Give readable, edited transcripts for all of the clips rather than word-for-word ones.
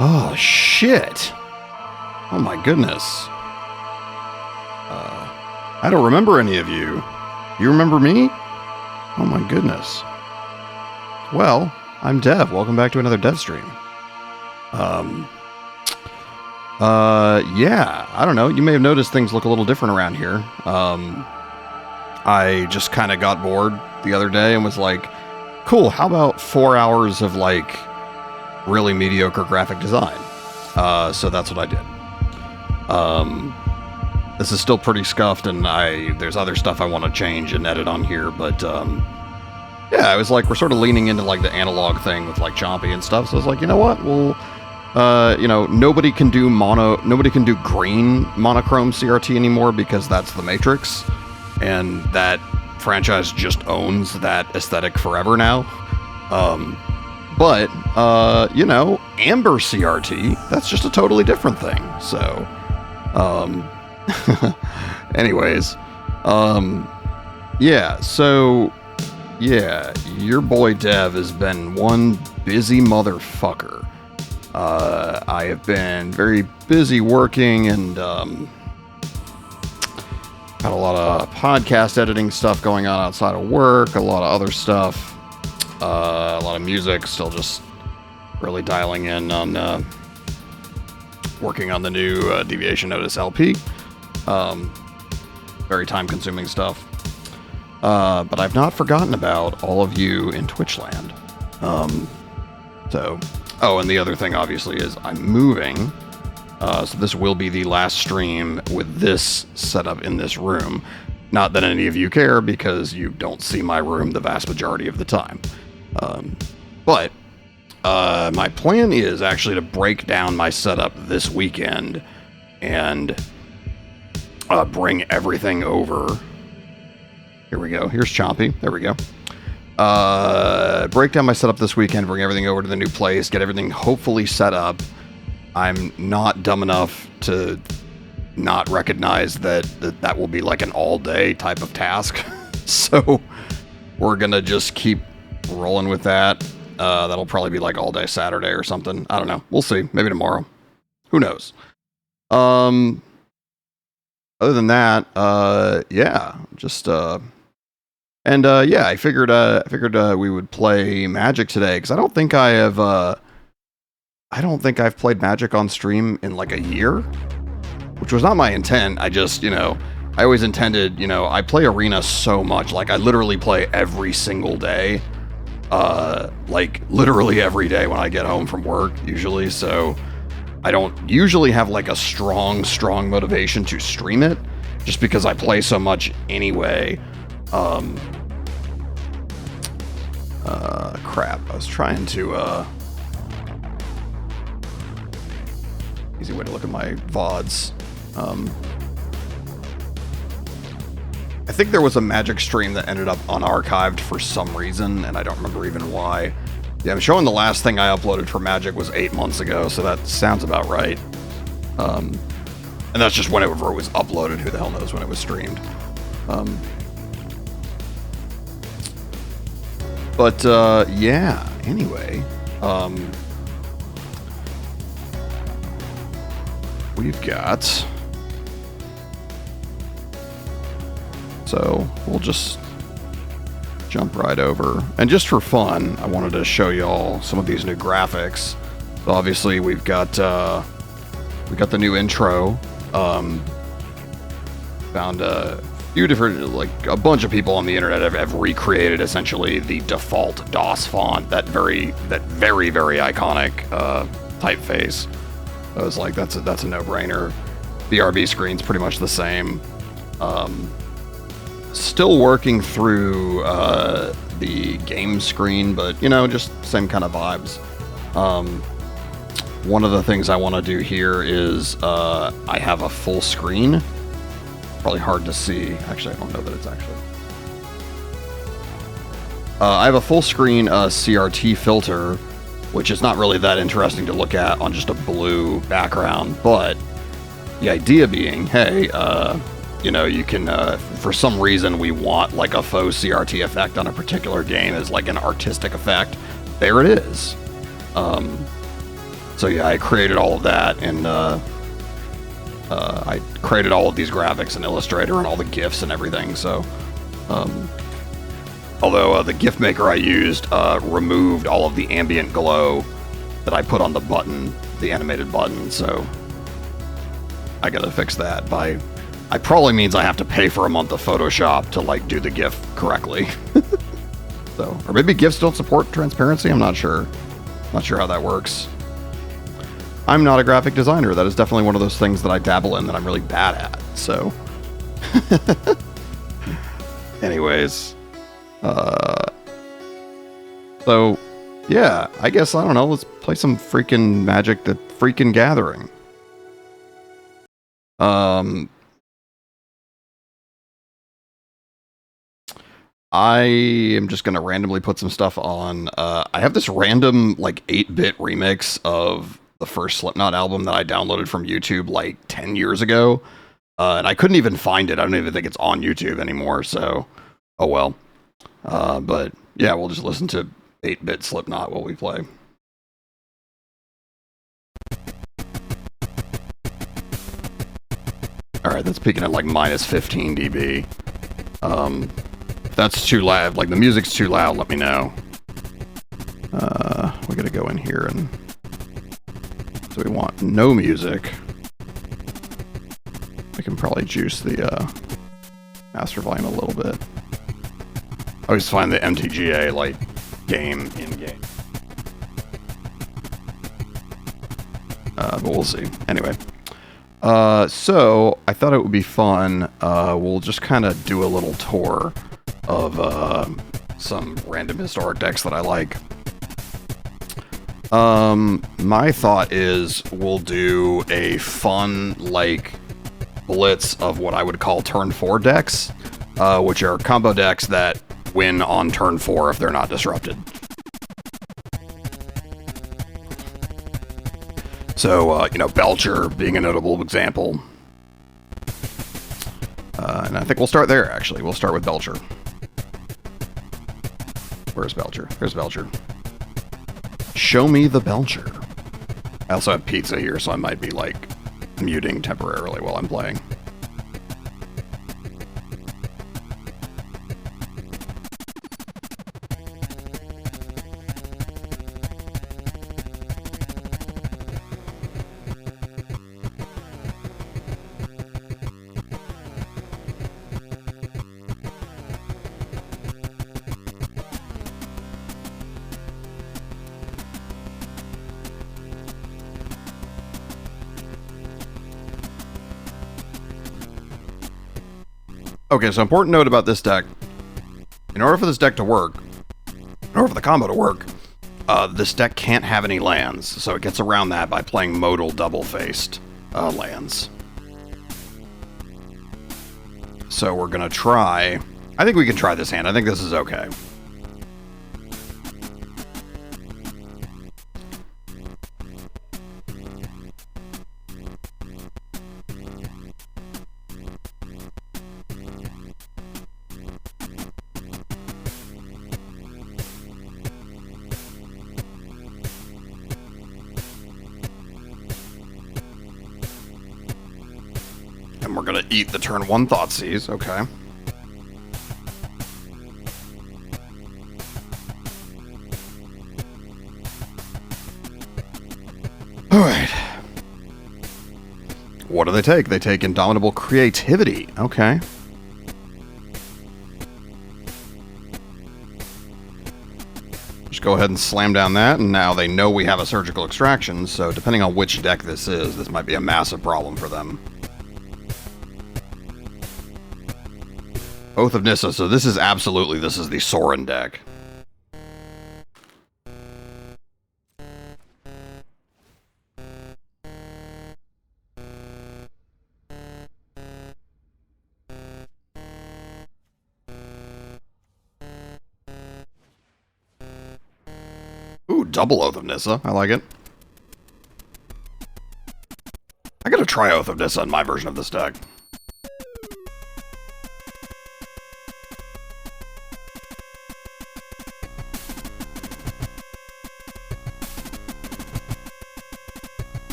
Oh, shit. Oh, my goodness. I don't remember any of you. You remember me? Oh, my goodness. Well, I'm Dev. Welcome back to another Dev stream. Yeah, I don't know. You may have noticed things look a little different around here. I just kind of got bored the other day and was like, cool, how about 4 hours of, like, really mediocre graphic design? So that's what I did. This is still pretty scuffed, and there's other stuff I want to change and edit on here, but, yeah, I was like, we're sort of leaning into, like, the analog thing with, like, Chompy and stuff, so I was like, you know what, well, nobody can do green monochrome CRT anymore because that's the Matrix, and that franchise just owns that aesthetic forever now. But amber CRT, that's just a totally different thing. So, anyways, your boy Dev has been one busy motherfucker. I have been very busy working and, got a lot of podcast editing stuff going on outside of work, a lot of other stuff, a lot of music, still just really dialing in on working on the new Deviation Notice LP. Very time-consuming stuff. But I've not forgotten about all of you in Twitch land. And the other thing, obviously, is I'm moving. So this will be the last stream with this setup in this room. Not that any of you care, because you don't see my room the vast majority of the time. But my plan is actually to break down my setup this weekend and bring everything over. Here we go. Here's Chompy. There we go. Break down my setup this weekend, bring everything over to the new place, get everything hopefully set up. I'm not dumb enough to not recognize that will be like an all-day type of task. So we're going to just keep rolling with that. That'll probably be like all day Saturday or something. I don't know. We'll see. Maybe tomorrow. Who knows? Other than that, I figured we would play Magic today, because I don't think I've played Magic on stream in like a year, which was not my intent. I just, I always intended, I play Arena so much, like I literally play every single day, like literally every day when I get home from work usually, so I don't usually have like a strong motivation to stream it, just because I play so much anyway. Crap, I was trying to, easy way to look at my VODs. I think there was a Magic stream that ended up unarchived for some reason, and I don't remember even why. Yeah, I'm showing the last thing I uploaded for Magic was 8 months ago, so that sounds about right. And that's just whenever it was uploaded. Who the hell knows when it was streamed. Anyway. We've got... So, we'll just jump right over. And just for fun, I wanted to show y'all some of these new graphics. So obviously, we've got the new intro. Found a few different, like, a bunch of people on the internet have recreated essentially the default DOS font, that very iconic typeface. I was like, that's a no-brainer. The RB screen's pretty much the same. Still working through the game screen, but just same kind of vibes. One of the things I want to do here is I have a full screen. Probably hard to see. Actually, I don't know that it's actually. I have a full screen CRT filter, which is not really that interesting to look at on just a blue background, but the idea being, hey, you can, for some reason we want like a faux CRT effect on a particular game as like an artistic effect. There it is. So yeah, I created all of that, and I created all of these graphics in Illustrator and all the GIFs and everything. So, although the GIF maker I used removed all of the ambient glow that I put on the button, the animated button, so I gotta fix that. It probably means I have to pay for a month of Photoshop to like do the GIF correctly. So, or maybe GIFs don't support transparency. I'm not sure. Not sure how that works. I'm not a graphic designer. That is definitely one of those things that I dabble in that I'm really bad at. So, anyways, so yeah, I guess I don't know. Let's play some freaking Magic: The Freaking Gathering. I am just gonna randomly put some stuff on. I have this random like 8-bit remix of the first Slipknot album that I downloaded from YouTube like 10 years ago, and I couldn't even find it. I don't even think it's on YouTube anymore. So, oh well. But yeah, we'll just listen to 8-bit Slipknot while we play. All right, that's peaking at like minus 15 dB. If that's too loud, like the music's too loud, let me know. We gotta go in here and so we want no music. We can probably juice the master volume a little bit. I always find the MTGA like game in game. But we'll see. Anyway. So I thought it would be fun. We'll just kind of do a little tour of some random historic decks that I like. My thought is we'll do a fun like blitz of what I would call turn 4 decks, which are combo decks that win on turn 4 if they're not disrupted. So, you know, Belcher being a notable example. And I think we'll start there, actually. We'll start with Belcher. Where's Belcher? There's Belcher. Show me the Belcher. I also have pizza here, so I might be, like, muting temporarily while I'm playing. Okay, so important note about this deck. In order for this deck to work, in order for the combo to work, this deck can't have any lands, so it gets around that by playing modal double-faced lands. So we're gonna try... I think we can try this hand. I think this is okay. And we're gonna eat the turn 1 Thoughtseize, okay. Alright. What do they take? They take Indomitable Creativity, okay. Just go ahead and slam down that, and now they know we have a Surgical Extraction, so depending on which deck this is, this might be a massive problem for them. Oath of Nissa, so this is absolutely, this is the Sorin deck. Ooh, double Oath of Nissa, I like it. I gotta try Oath of Nissa in my version of this deck.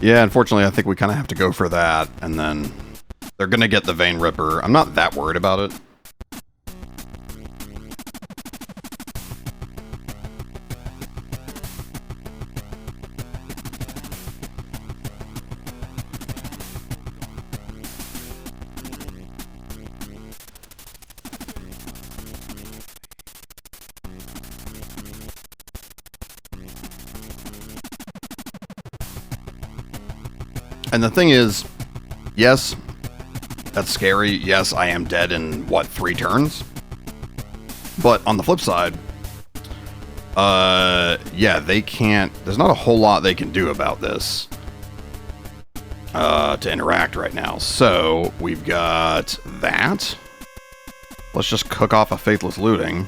Yeah, unfortunately, I think we kind of have to go for that, and then they're going to get the Vein Ripper. I'm not that worried about it. And the thing is, yes, that's scary. Yes, I am dead in, what, 3 turns? But on the flip side, yeah, they can't... There's not a whole lot they can do about this to interact right now. So, we've got that. Let's just cook off a Faithless Looting.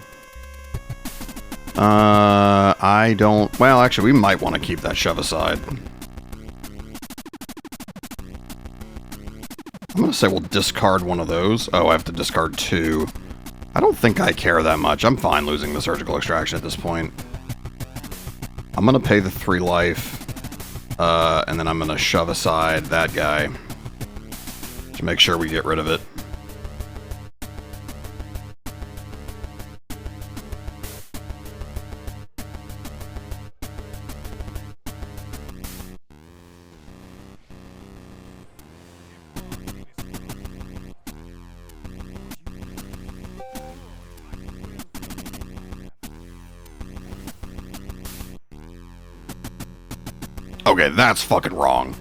I don't... Well, actually, we might want to keep that shove aside. I'm going to say we'll discard one of those. Oh, I have to discard 2. I don't think I care that much. I'm fine losing the Surgical Extraction at this point. I'm going to pay the 3 life, and then I'm going to shove aside that guy to make sure we get rid of it. Okay, that's fucking wrong.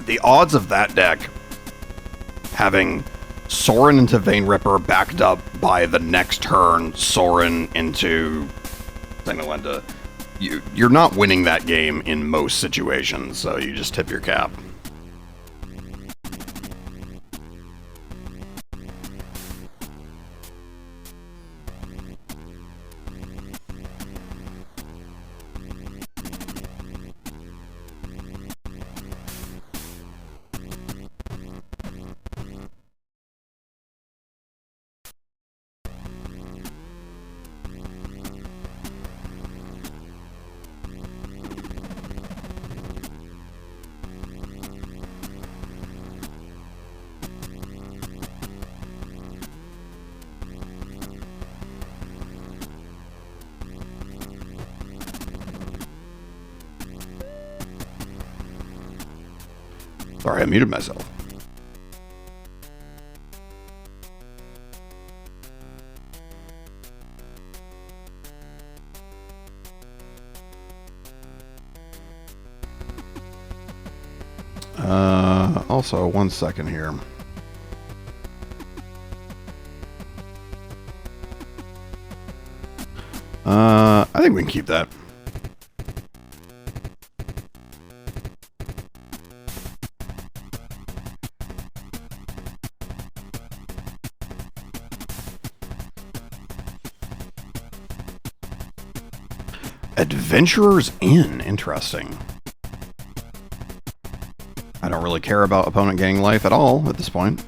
The odds of that deck having Sorin into Vein Ripper backed up by the next turn Sorin into Sangalenda, you're not winning that game in most situations, so you just tip your cap. Sorry, I muted myself. Also, 1 second here. I think we can keep that. Adventurer's Inn, interesting. I don't really care about opponent gaining life at all at this point.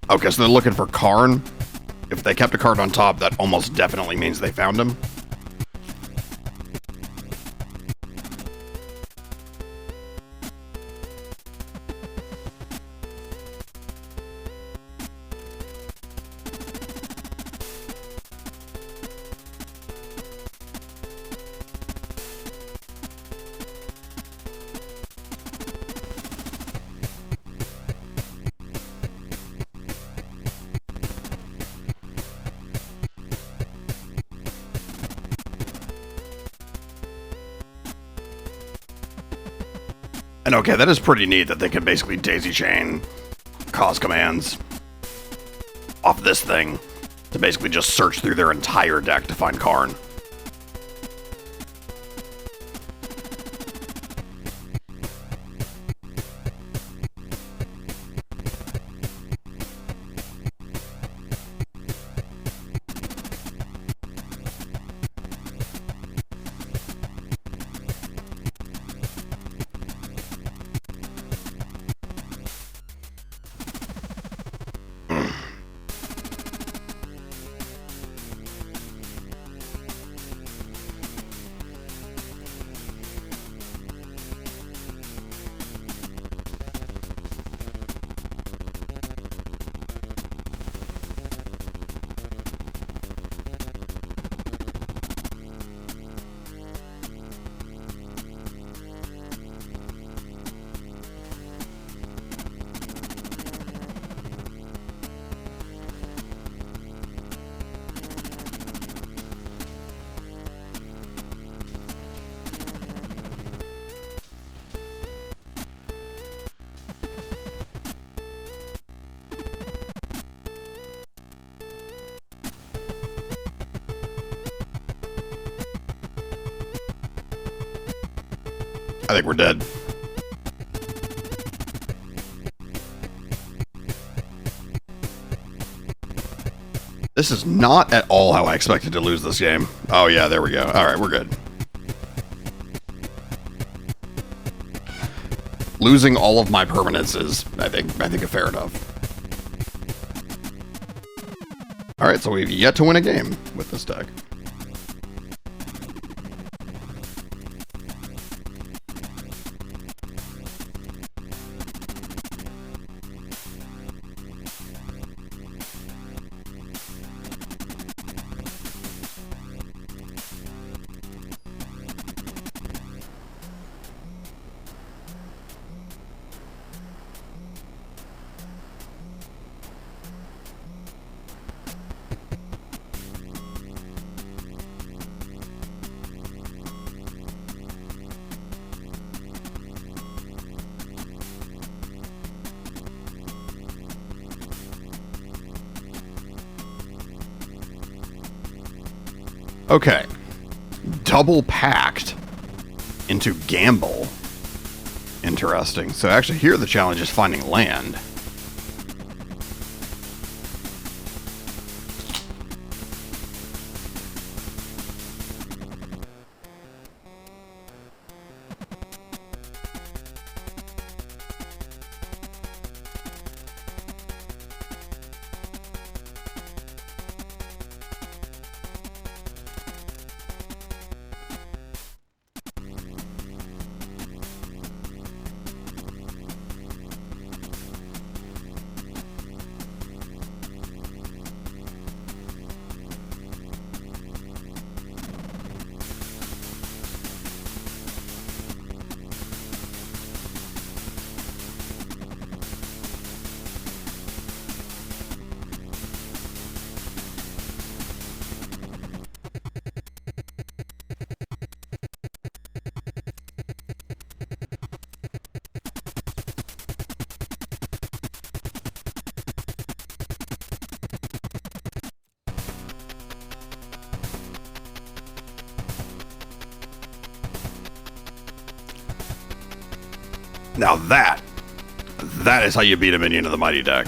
Okay, so they're looking for Karn. If they kept a card on top, that almost definitely means they found him. And okay, that is pretty neat that they can basically daisy chain cause commands off this thing to basically just search through their entire deck to find Karn. I think we're dead. This is not at all how I expected to lose this game. Oh yeah, there we go. Alright, we're good. Losing all of my permanents is, I think fair enough. Alright, so we've yet to win a game with this deck. Okay. Double packed into gamble. Interesting. So actually here the challenge is finding land. Now that is how you beat a minion of the mighty deck.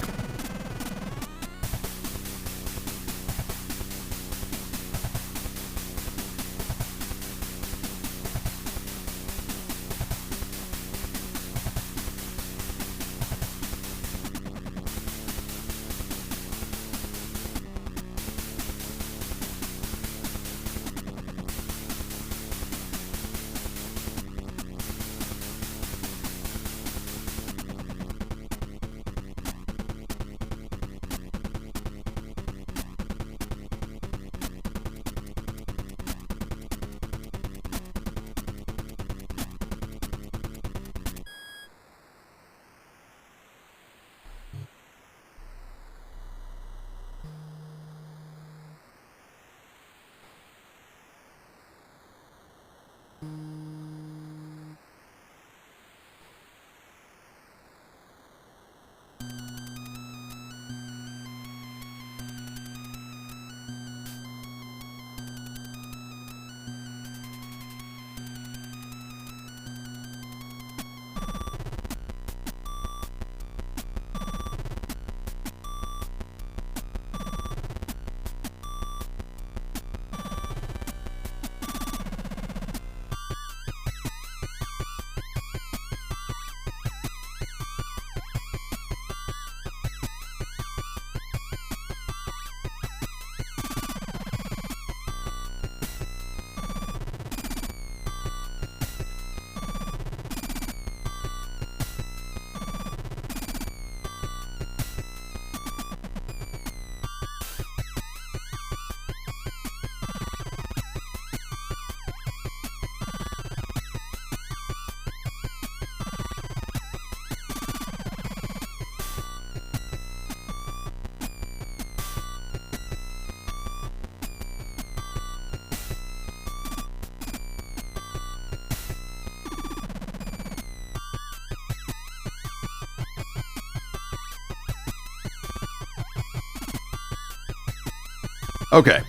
Okay.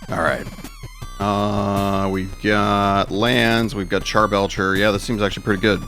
All right. We've got lands. We've got Charbelcher. Yeah, this seems actually pretty good.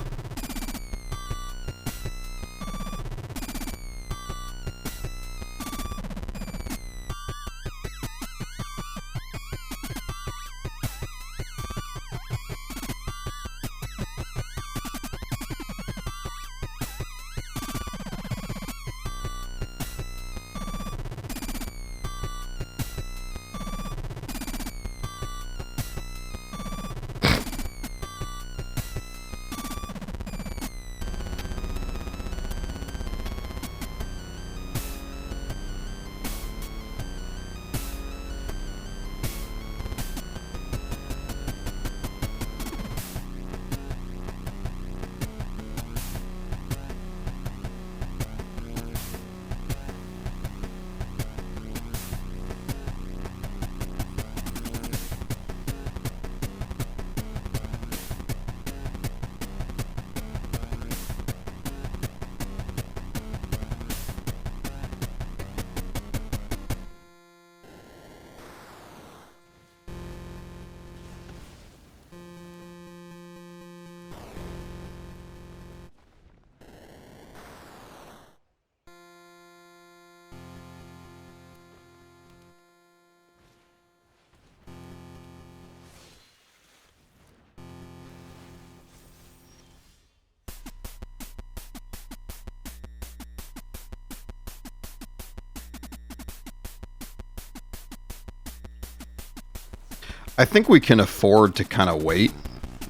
I think we can afford to kind of wait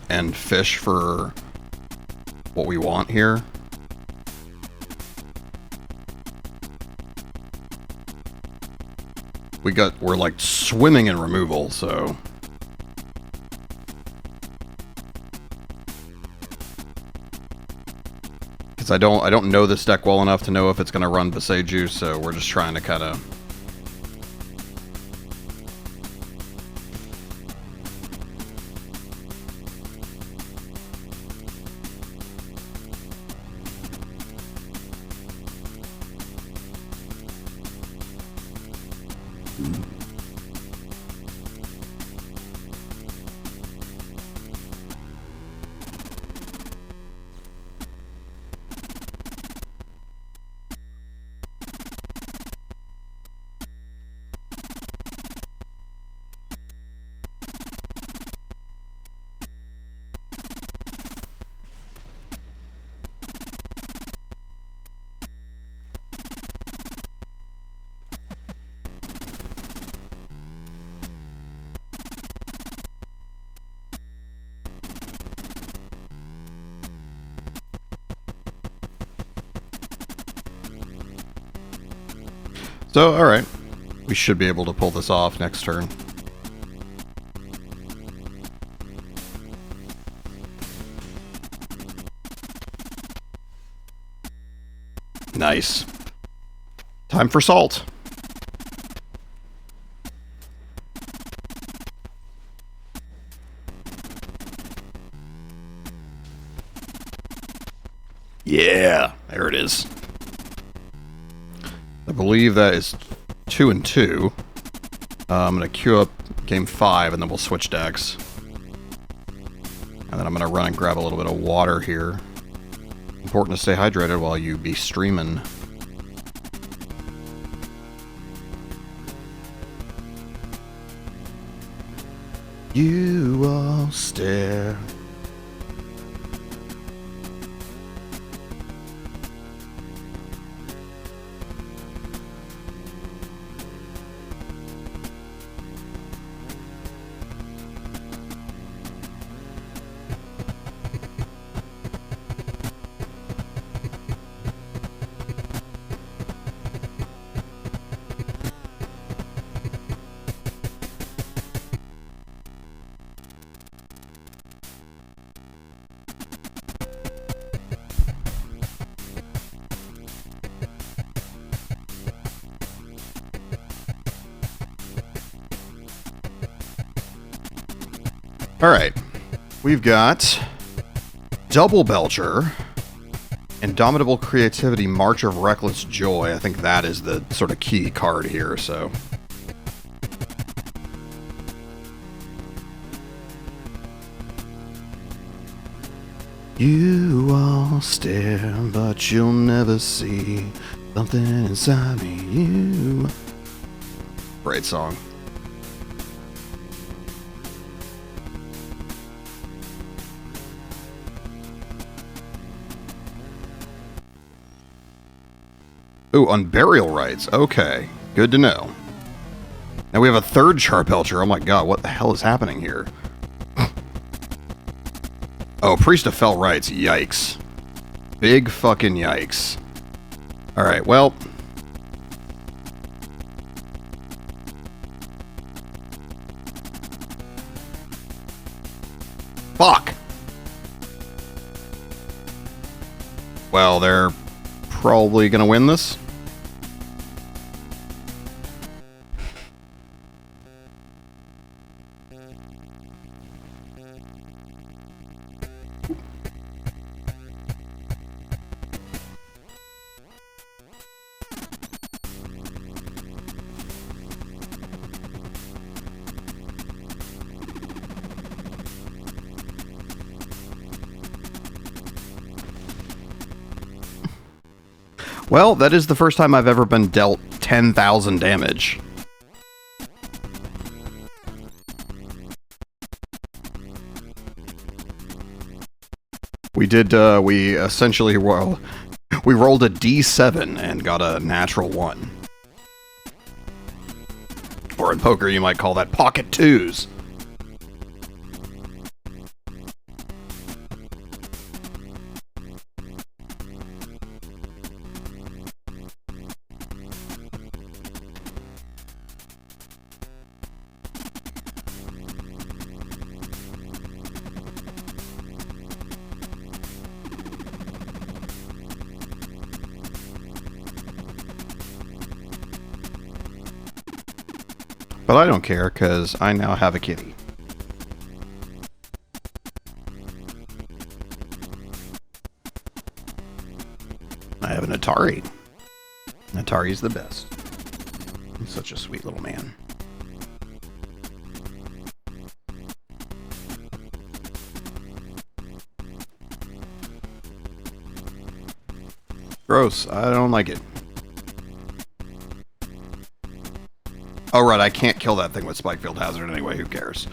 and fish for what we want here. We're like swimming in removal, so because I don't know this deck well enough to know if it's going to run Viseju, so we're just trying to kind of So, alright. We should be able to pull this off next turn. Nice. Time for salt. Yeah, there it is. I believe that is 2 and 2. I'm going to queue up game 5, and then we'll switch decks. And then I'm going to run and grab a little bit of water here. Important to stay hydrated while you be streaming. You all stare. Alright, we've got Double Belcher, Indomitable Creativity, March of Reckless Joy. I think that is the sort of key card here, so... You all stare, but you'll never see something inside me. You... Great song. Ooh, on burial rights. Okay, good to know. Now we have a third Charbelcher. Oh my god, what the hell is happening here? Oh, Priest of Fell Rights. Yikes. Big fucking yikes. Alright, well... Fuck! Well, they're probably gonna win this. Well, that is the first time I've ever been dealt 10,000 damage. We did, we essentially, well, we rolled a D7 and got a natural 1. Or in poker, you might call that pocket twos. But I don't care, because I now have a kitty. I have an Atari. Atari's the best. He's such a sweet little man. Gross. I don't like it. Oh, right, I can't kill that thing with Spikefield Hazard anyway, who cares?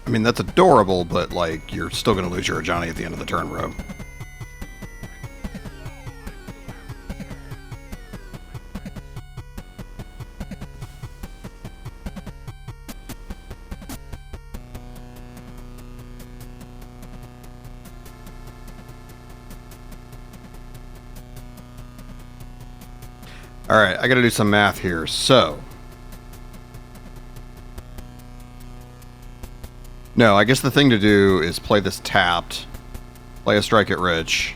I mean, that's adorable, but, like, you're still going to lose your Ajani at the end of the turn, bro. Alright, I gotta do some math here. So... no, I guess the thing to do is play this tapped, play a Strike It Rich.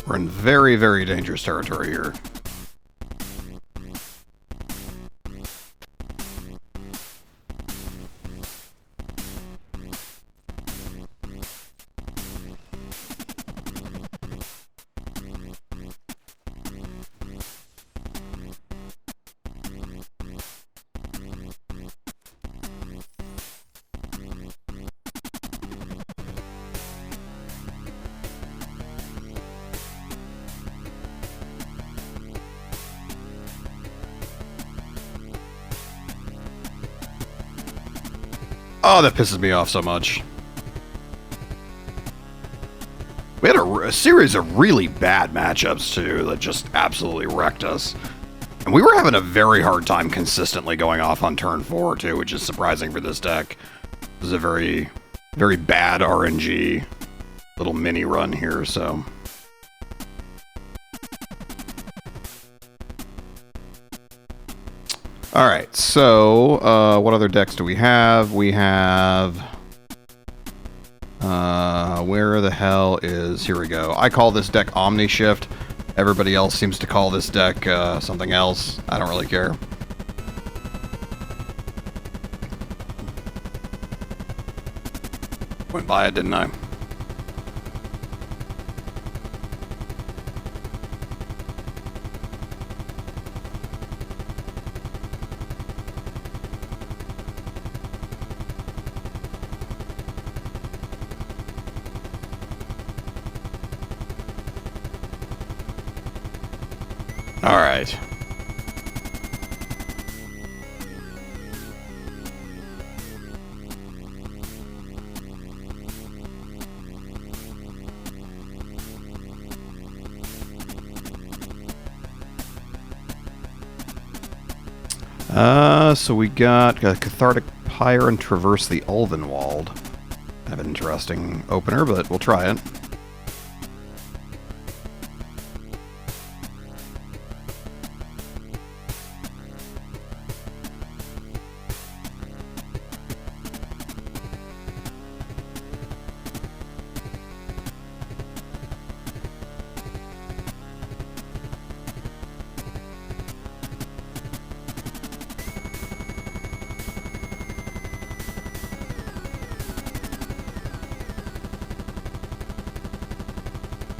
We're in very, very dangerous territory here. Oh, that pisses me off so much. We had a series of really bad matchups, too, that just absolutely wrecked us. And we were having a very hard time consistently going off on turn 4, too, which is surprising for this deck. This is a very, very bad RNG little mini run here, so... Alright, so, what other decks do we have? We have... where the hell is... here we go. I call this deck Omni Shift. Everybody else seems to call this deck, something else. I don't really care. Went by it, didn't I? All right. So we got a Cathartic Pyre and Traverse the Ulvenwald. Have an interesting opener, but we'll try it.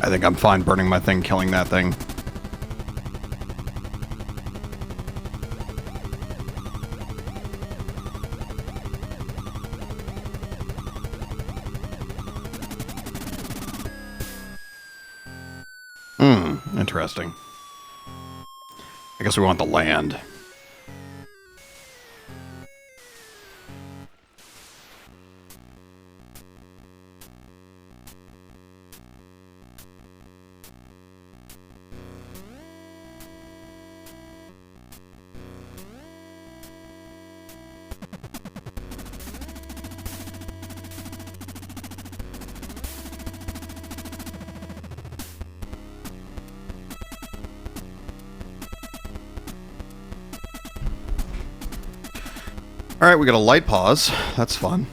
I think I'm fine burning my thing, killing that thing. Interesting. I guess we want the land. Alright, we got a light pause. That's fun.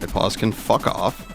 Light pause can fuck off.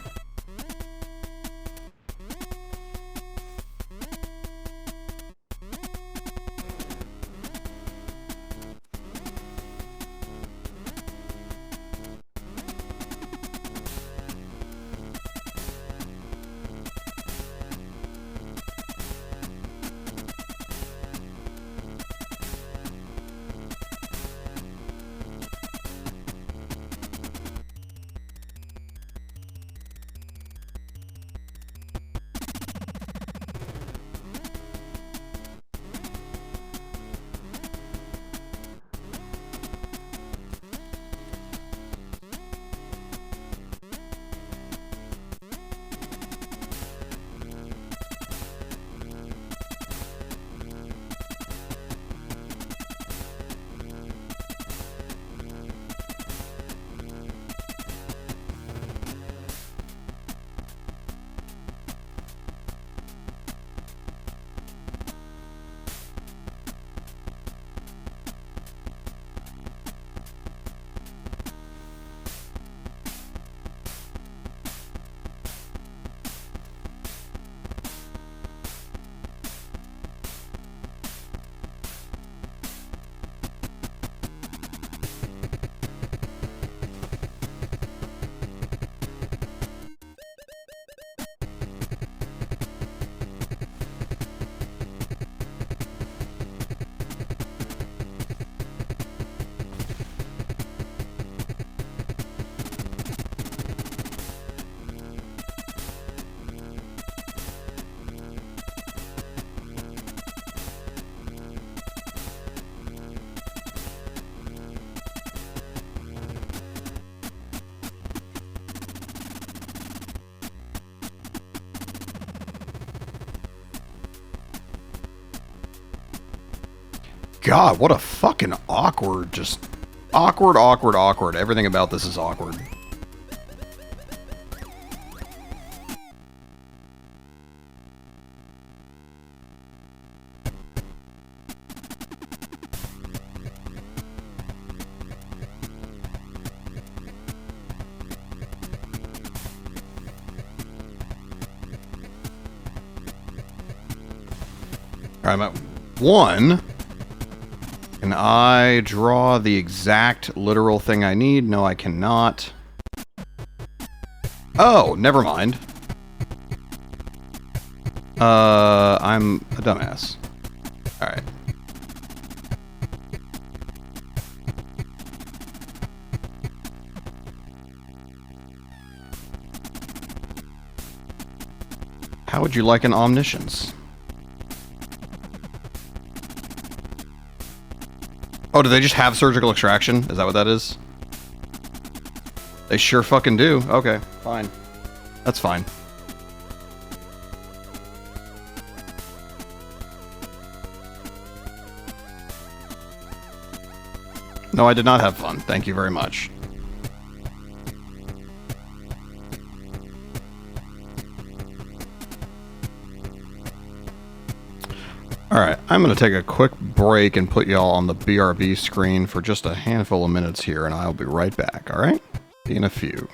God, what a fucking awkward, just awkward, awkward, awkward. Everything about this is awkward. I'm at 1. Can I draw the exact literal thing I need? No, I cannot. Oh, never mind. I'm a dumbass. Alright. How would you like an omniscience? Oh, do they just have surgical extraction? Is that what that is? They sure fucking do. Okay, fine. That's fine. No, I did not have fun. Thank you very much. Alright, I'm going to take a quick break and put y'all on the BRB screen for just a handful of minutes here, and I'll be right back, alright? See you in a few.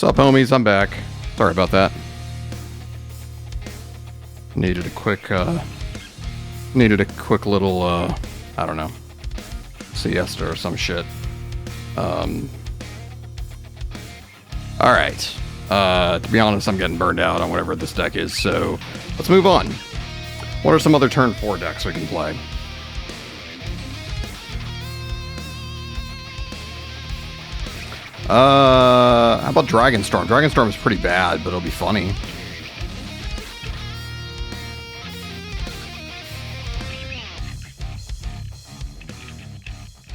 What's up, homies? I'm back. Sorry about that. Needed a quick little, I don't know, siesta or some shit. Alright. To be honest, I'm getting burned out on whatever this deck is, so let's move on. What are some other turn 4 decks we can play? How about Dragonstorm? Dragonstorm is pretty bad, but it'll be funny.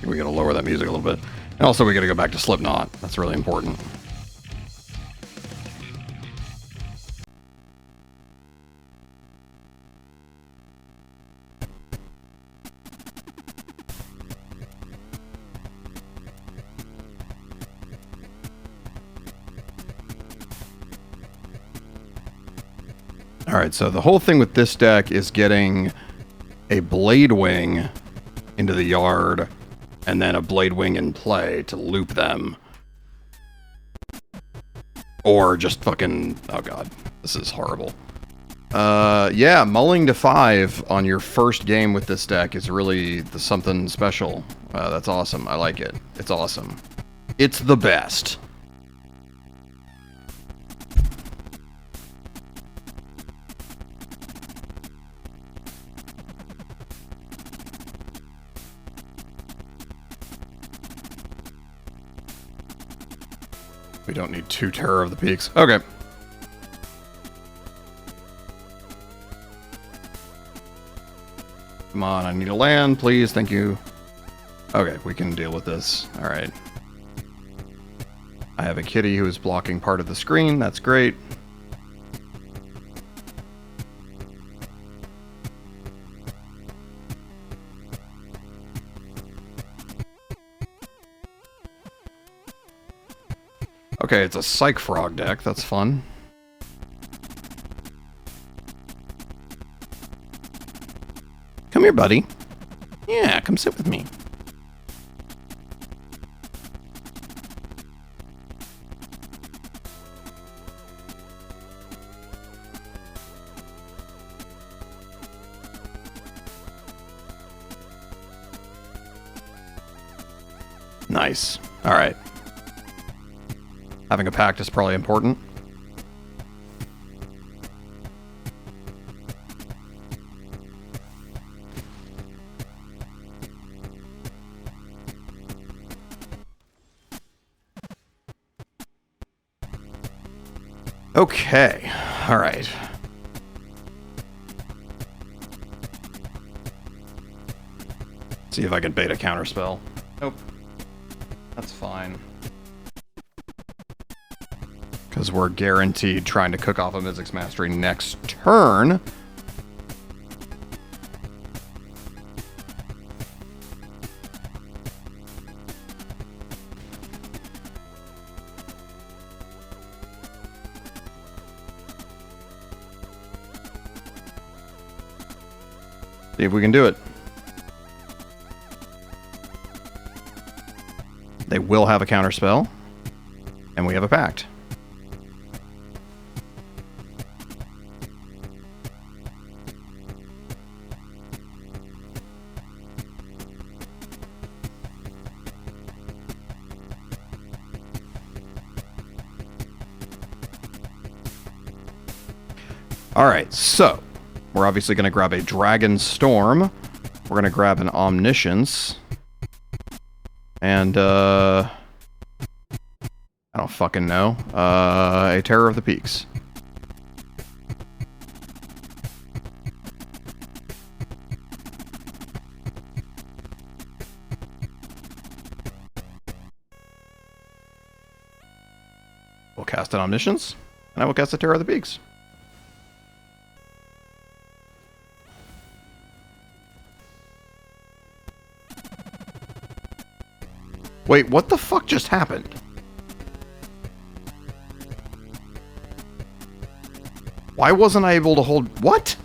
We gotta lower that music a little bit. And also we gotta go back to Slipknot. That's really important. Alright, so the whole thing with this deck is getting a Blade Wing into the yard and then a Blade Wing in play to loop them. Or just fucking... oh god, this is horrible. Yeah, mulling to 5 on your first game with this deck is really something special. That's awesome. I like it. It's awesome. It's the best. We don't need 2 Terror of the Peaks. Okay. Come on, I need a land, please. Thank you. Okay, we can deal with this. Alright. I have a kitty who is blocking part of the screen. That's great. Okay, it's a Psych Frog deck. That's fun. Come here, buddy. Yeah, come sit with me. Nice. All right. Having a pact is probably important. Okay. All right. See if I can bait a counterspell. Nope. That's fine. Because we're guaranteed trying to cook off a Mizzix Mastery next turn. See if we can do it. They will have a counterspell, and we have a pact. Alright, so we're obviously going to grab a Dragon Storm. We're going to grab an Omniscience. And, I don't fucking know. A Terror of the Peaks. We'll cast an Omniscience, and I will cast a Terror of the Peaks. Wait, what the fuck just happened? Why wasn't I able to hold... what?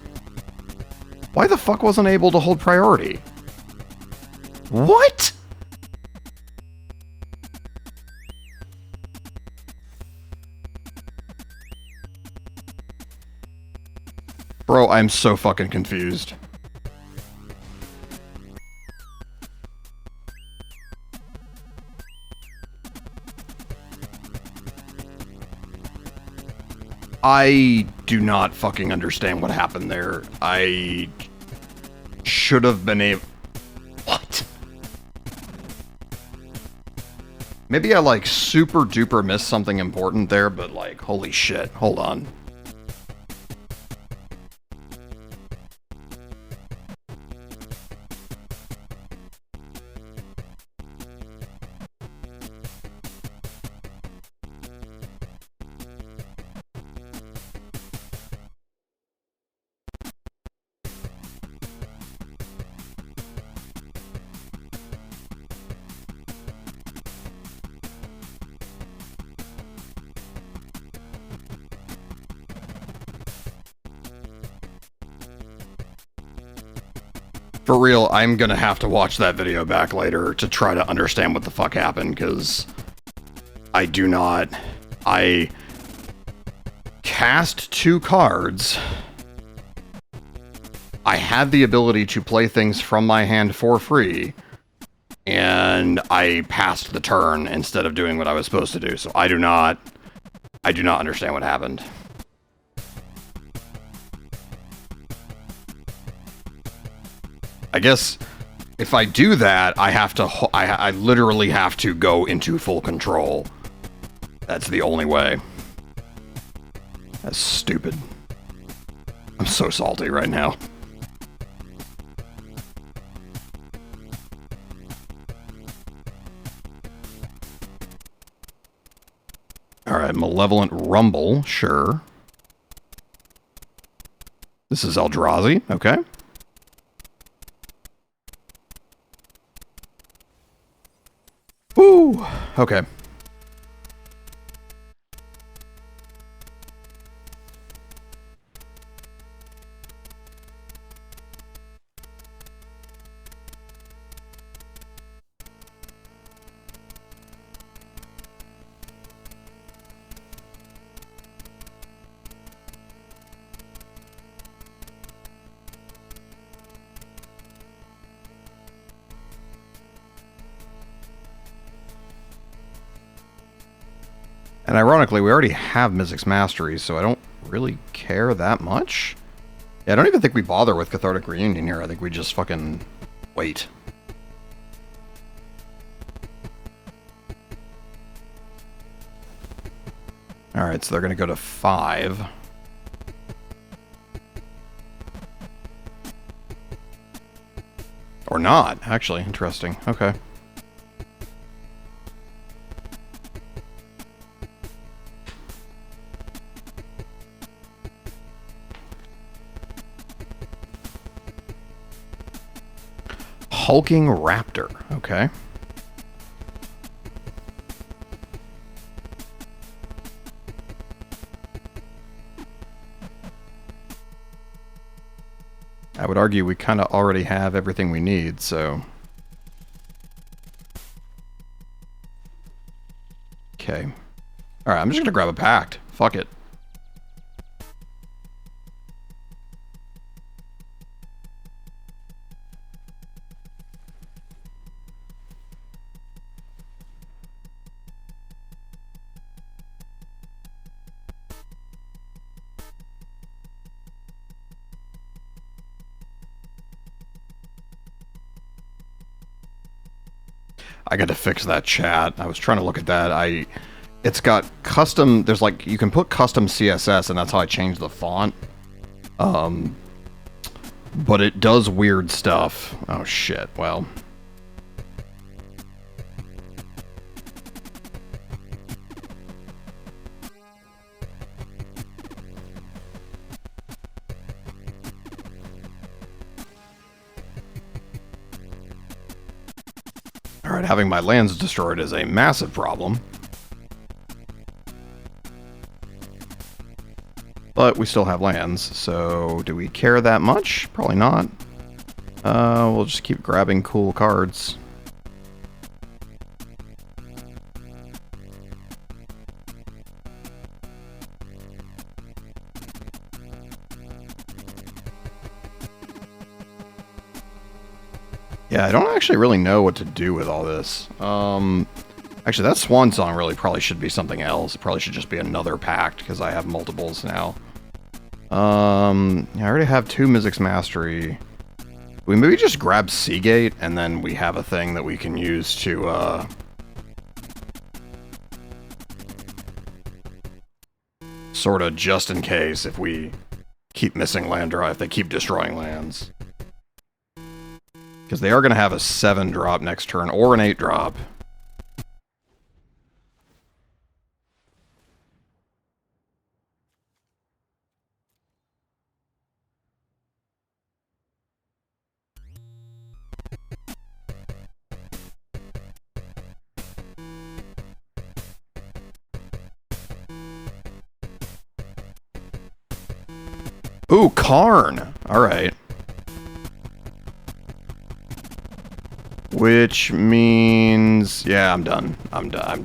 Why the fuck wasn't I able to hold priority? What? Bro, I'm so fucking confused. I do not fucking understand what happened there. I should have been able... What? Maybe I, like, super duper missed something important there, but, like, holy shit. Hold on. For real, I'm gonna have to watch that video back later to try to understand what the fuck happened, because I do not... I cast 2 cards. I had the ability to play things from my hand for free, and I passed the turn instead of doing what I was supposed to do, so I do not understand what happened. I guess if I do that, I have to... I literally have to go into full control. That's the only way. That's stupid. I'm so salty right now. Alright, Malevolent Rumble, sure. This is Eldrazi, okay. Woo! Okay. And ironically, we already have Mizzix Mastery, so I don't really care that much. Yeah, I don't even think we bother with Cathartic Reunion here. I think we just fucking wait. Alright, so they're going to go to 5. Or not, actually. Interesting. Okay. Hulking Raptor. Okay. I would argue we kind of already have everything we need, so... Okay. Alright, I'm just gonna grab a Pact. Fuck it. I got to fix that chat. I was trying to look at that. It's got custom... There's like... You can put custom CSS, and that's how I changed the font. But it does weird stuff. Oh, shit. Well... Alright, having my lands destroyed is a massive problem. But we still have lands, so do we care that much? Probably not. We'll just keep grabbing cool cards. Yeah, I don't actually really know what to do with all this. Actually, that Swan Song really probably should be something else. It probably should just be another pact, because I have multiples now. Yeah, I already have 2 Mizzix Mastery. We maybe just grab Seagate, and then we have a thing that we can use to, sort of just in case if we keep missing land draw, if they keep destroying lands. Because they are going to have a 7 drop next turn, or an 8 drop. Ooh, Karn! Alright. Which means... yeah, I'm done. I'm done.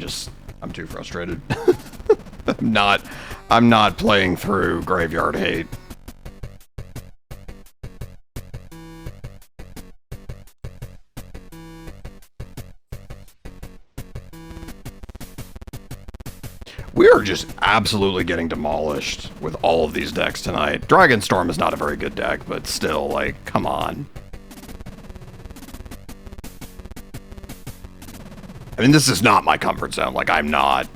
I'm too frustrated. I'm not playing through Graveyard Hate. We are just absolutely getting demolished with all of these decks tonight. Dragonstorm is not a very good deck, but still, like, come on. I mean, this is not my comfort zone. Like, I'm not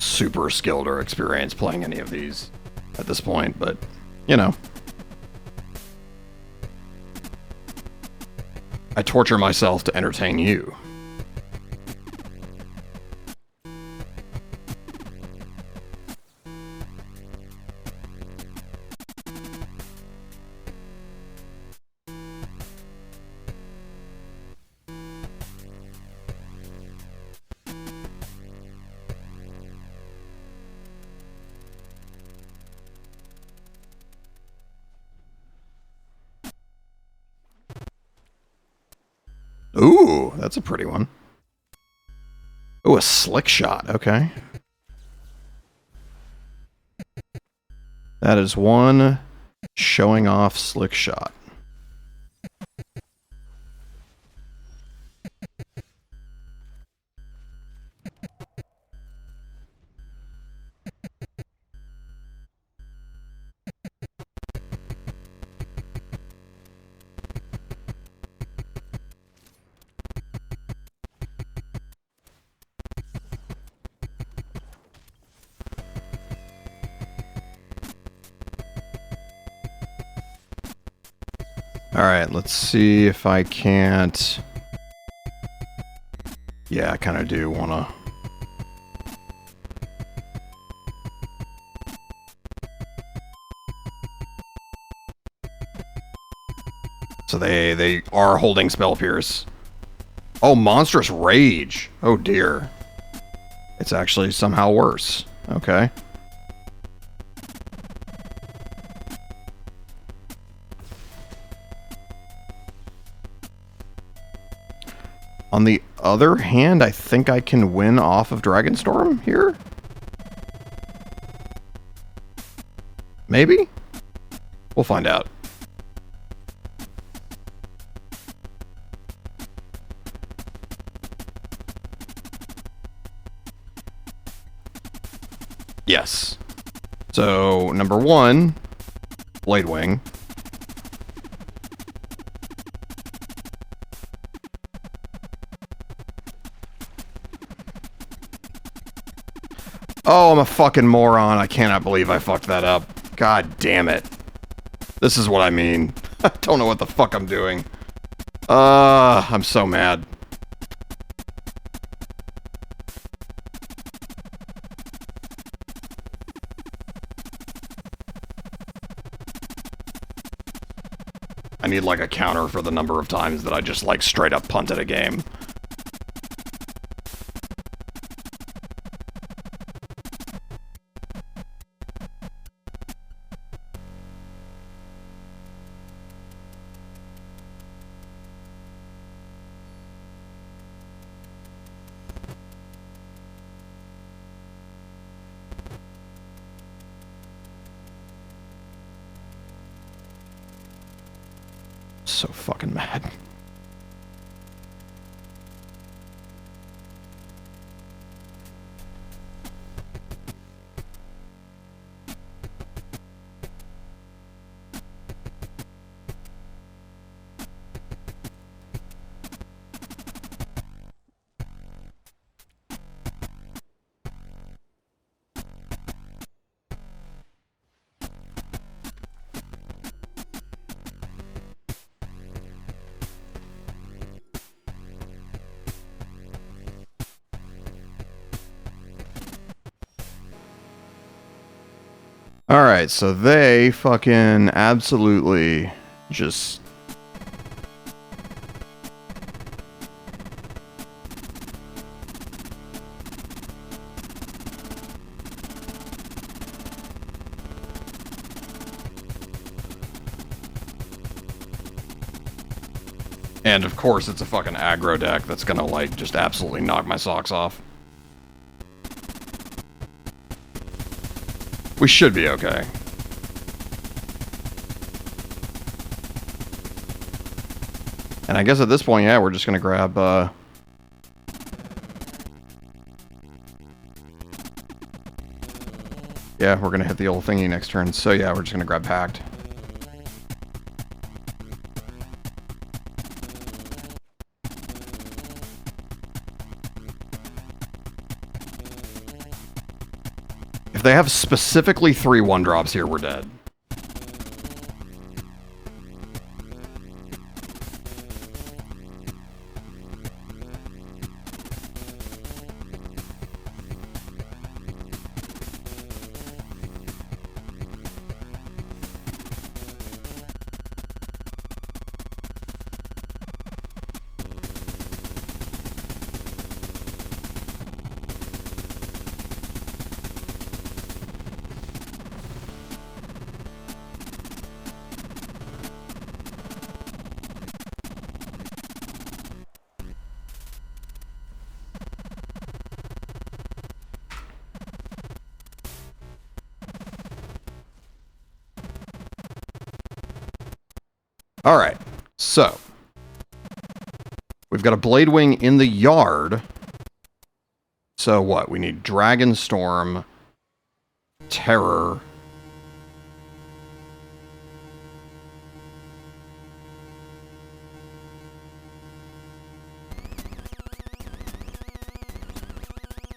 super skilled or experienced playing any of these at this point, but, you know. I torture myself to entertain you. Ooh, that's a pretty one. Ooh, a slick shot. Okay. That is one showing off slick shot. Alright, let's see if I can't... yeah, I kind of do want to... so they are holding Spell Pierce. Oh, Monstrous Rage. Oh dear. It's actually somehow worse. Okay. On the other hand, I think I can win off of Dragonstorm here? Maybe? We'll find out. Yes. So, number 1, Bladewing. Oh, I'm a fucking moron. I cannot believe I fucked that up. God damn it. This is what I mean. I don't know what the fuck I'm doing. I'm so mad. I need like a counter for the number of times that I just like straight up punted a game. So fucking mad. Alright, so they fucking absolutely just... And of course it's a fucking aggro deck that's gonna like just absolutely knock my socks off. We should be okay. And I guess at this point, yeah, we're just gonna grab, yeah, we're gonna hit the old thingy next turn, so yeah, we're just gonna grab Pact. If they have specifically 3 1-drops here, we're dead. Alright, so we've got a Blade Wing in the yard. So what? We need Dragon Storm, Terror,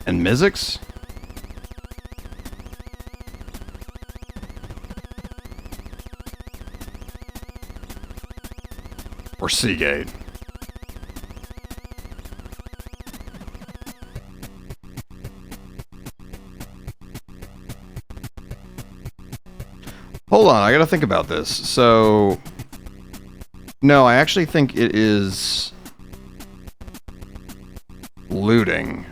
and Mizzix? Or Seagate. Hold on, I gotta think about this. So... No, I actually think it is... looting.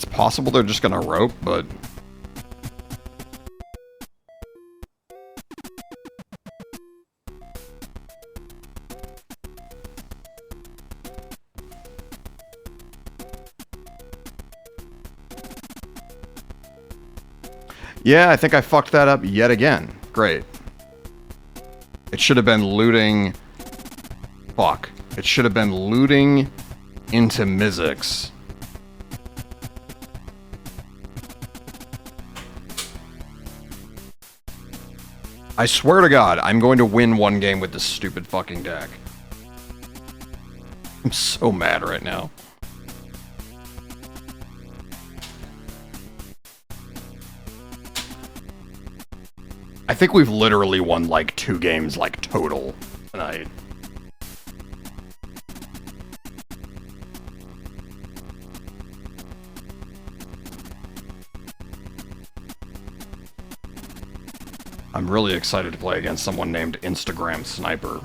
Possible they're just gonna rope, but... Yeah, I think I fucked that up yet again. Great. It should have been looting... Fuck. It should have been looting into Mizzix. I swear to God, I'm going to win one game with this stupid fucking deck. I'm so mad right now. I think we've literally won like 2 games, like, total tonight. I'm really excited to play against someone named Instagram Sniper.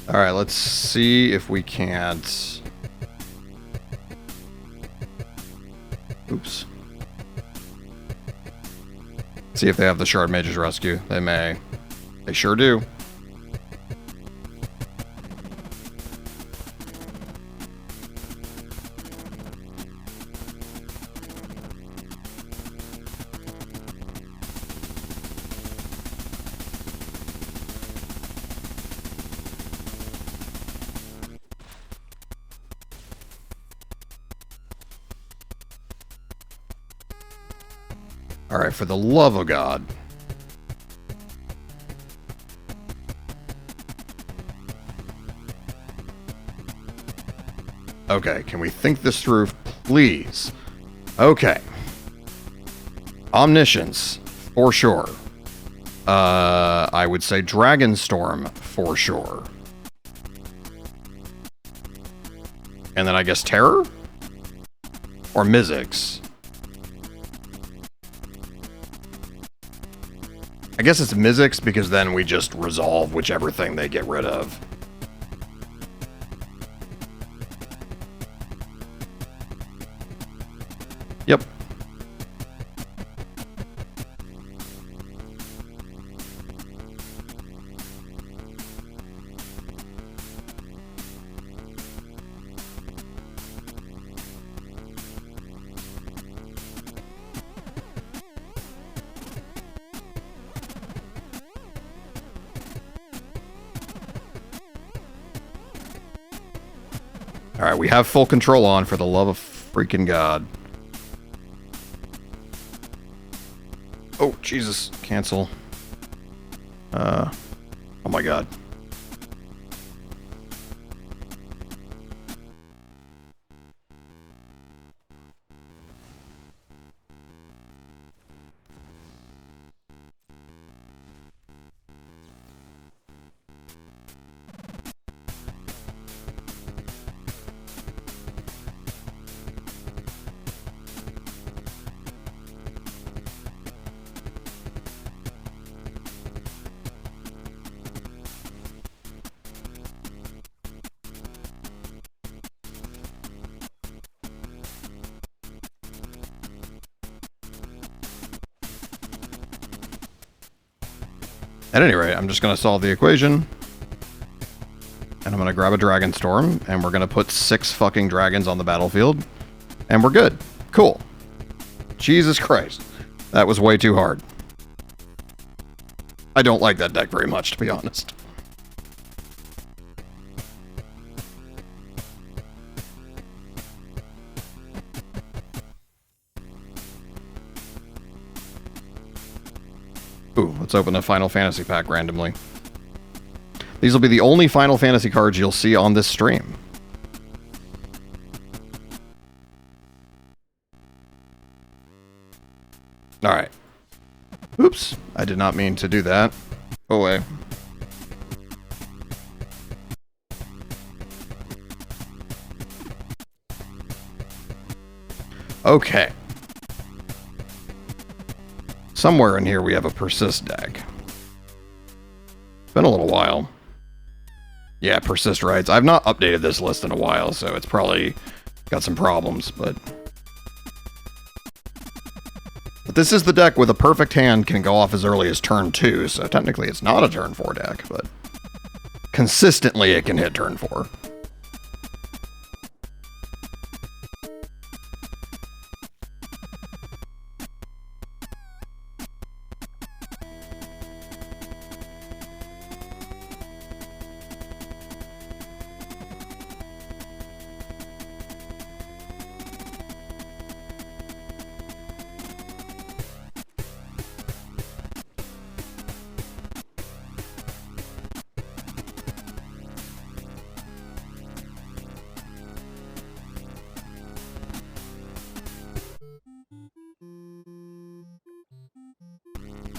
All right, let's see if we can't... Oops. See if they have the Shard Mage's Rescue. They may. They sure do. All right, for the love of God. Okay, can we think this through, please? Okay. Omniscience, for sure. I would say Dragonstorm, for sure. And then I guess Terror? Or Mizzix? I guess it's Mizzix because then we just resolve whichever thing they get rid of. Yep. Alright, we have full control on, for the love of freaking God. Oh, Jesus. Cancel. Oh my God. At any rate, I'm just going to solve the equation. And I'm going to grab a Dragonstorm, and we're going to put 6 fucking dragons on the battlefield. And we're good. Cool. Jesus Christ. That was way too hard. I don't like that deck very much, to be honest. Ooh, let's open a Final Fantasy pack randomly. These will be the only Final Fantasy cards you'll see on this stream. Alright. Oops, I did not mean to do that. Go away. Okay. Somewhere in here we have a Persist deck. It's been a little while. Yeah, Persist Rights. I've not updated this list in a while, so it's probably got some problems, but this is the deck with a perfect hand can go off as early as turn 2, so technically it's not a turn 4 deck, but consistently it can hit turn 4.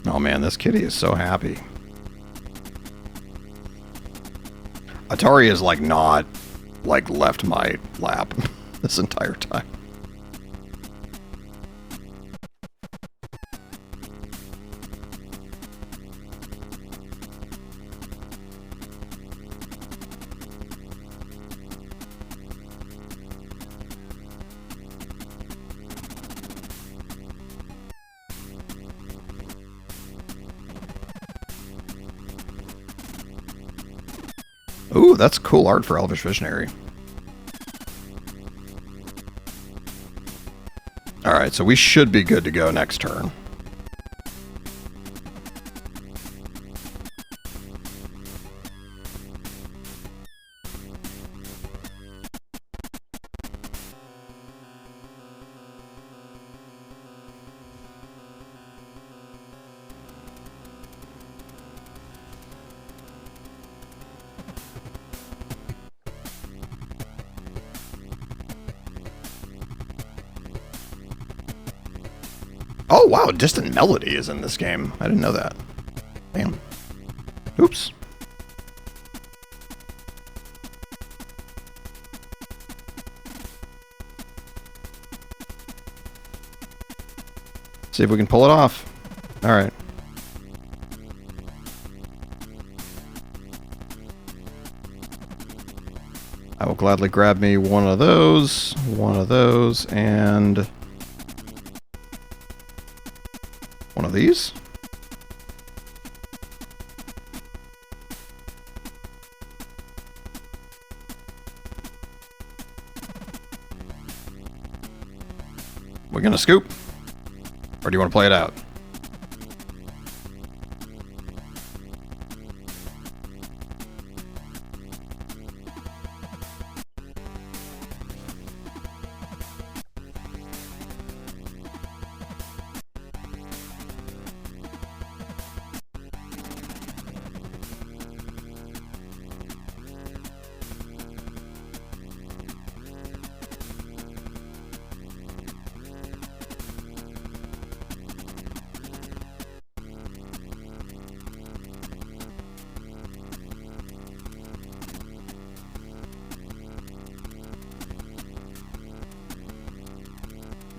Oh man, this kitty is so happy. Atari is like not like left my lap this entire time. Ooh, that's cool art for Elvish Visionary. Alright, so we should be good to go next turn. Oh, wow, Distant Melody is in this game. I didn't know that. Damn. Oops. See if we can pull it off. Alright. I will gladly grab me one of those, and one of these. We're gonna scoop? Or do you want to play it out?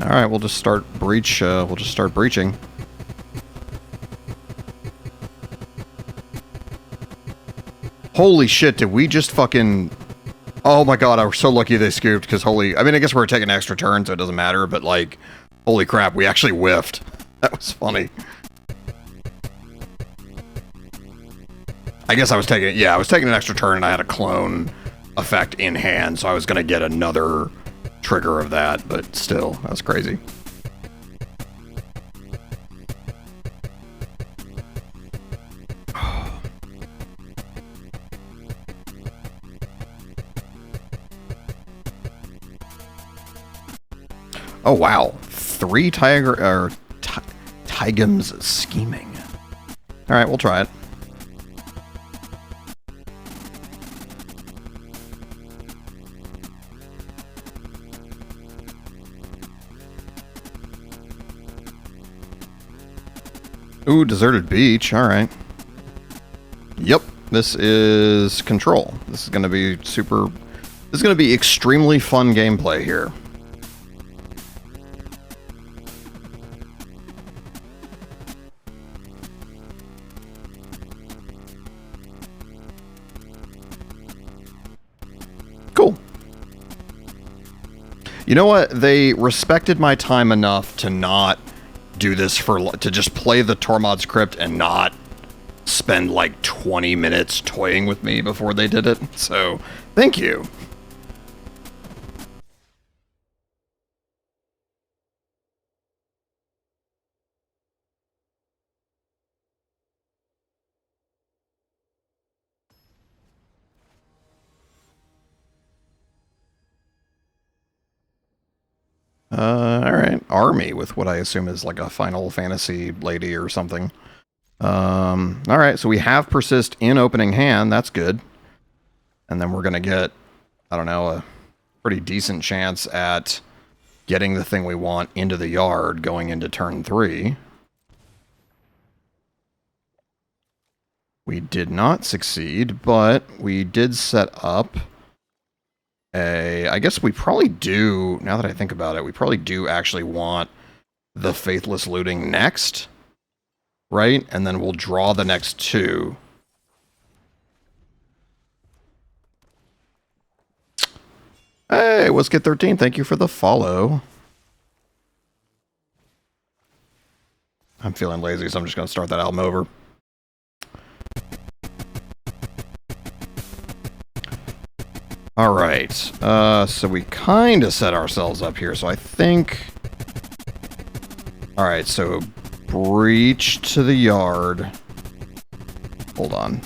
Alright, we'll just start breaching. Holy shit, did we just fucking... Oh my god, I was so lucky they scooped, because holy... I mean, I guess we're taking an extra turn, so it doesn't matter, but like... Holy crap, we actually whiffed. That was funny. I guess I was taking... Yeah, I was taking an extra turn, and I had a clone effect in hand, so I was gonna get another... trigger of that, but still, that's crazy. Oh wow, 3 Tygum's scheming. All right, we'll try it. Ooh, deserted beach. All right. Yep, this is control. This is going to be super... This is going to be extremely fun gameplay here. Cool. You know what? They respected my time enough to not do this to just play the Tormod's Crypt and not spend like 20 minutes toying with me before they did it. So, thank you. Alright. Army with what I assume is like a Final Fantasy lady or something. Alright, so we have Persist in opening hand. That's good. And then we're going to get, I don't know, a pretty decent chance at getting the thing we want into the yard going into turn 3. We did not succeed, but we did set up I guess we probably do, now that I think about it, we probably do actually want the Faithless Looting next, right? And then we'll draw the next 2. Hey, What'sGet13, thank you for the follow. I'm feeling lazy, so I'm just going to start that album over. All right. So we kind of set ourselves up here. So I think... All right, so breach to the yard. Hold on.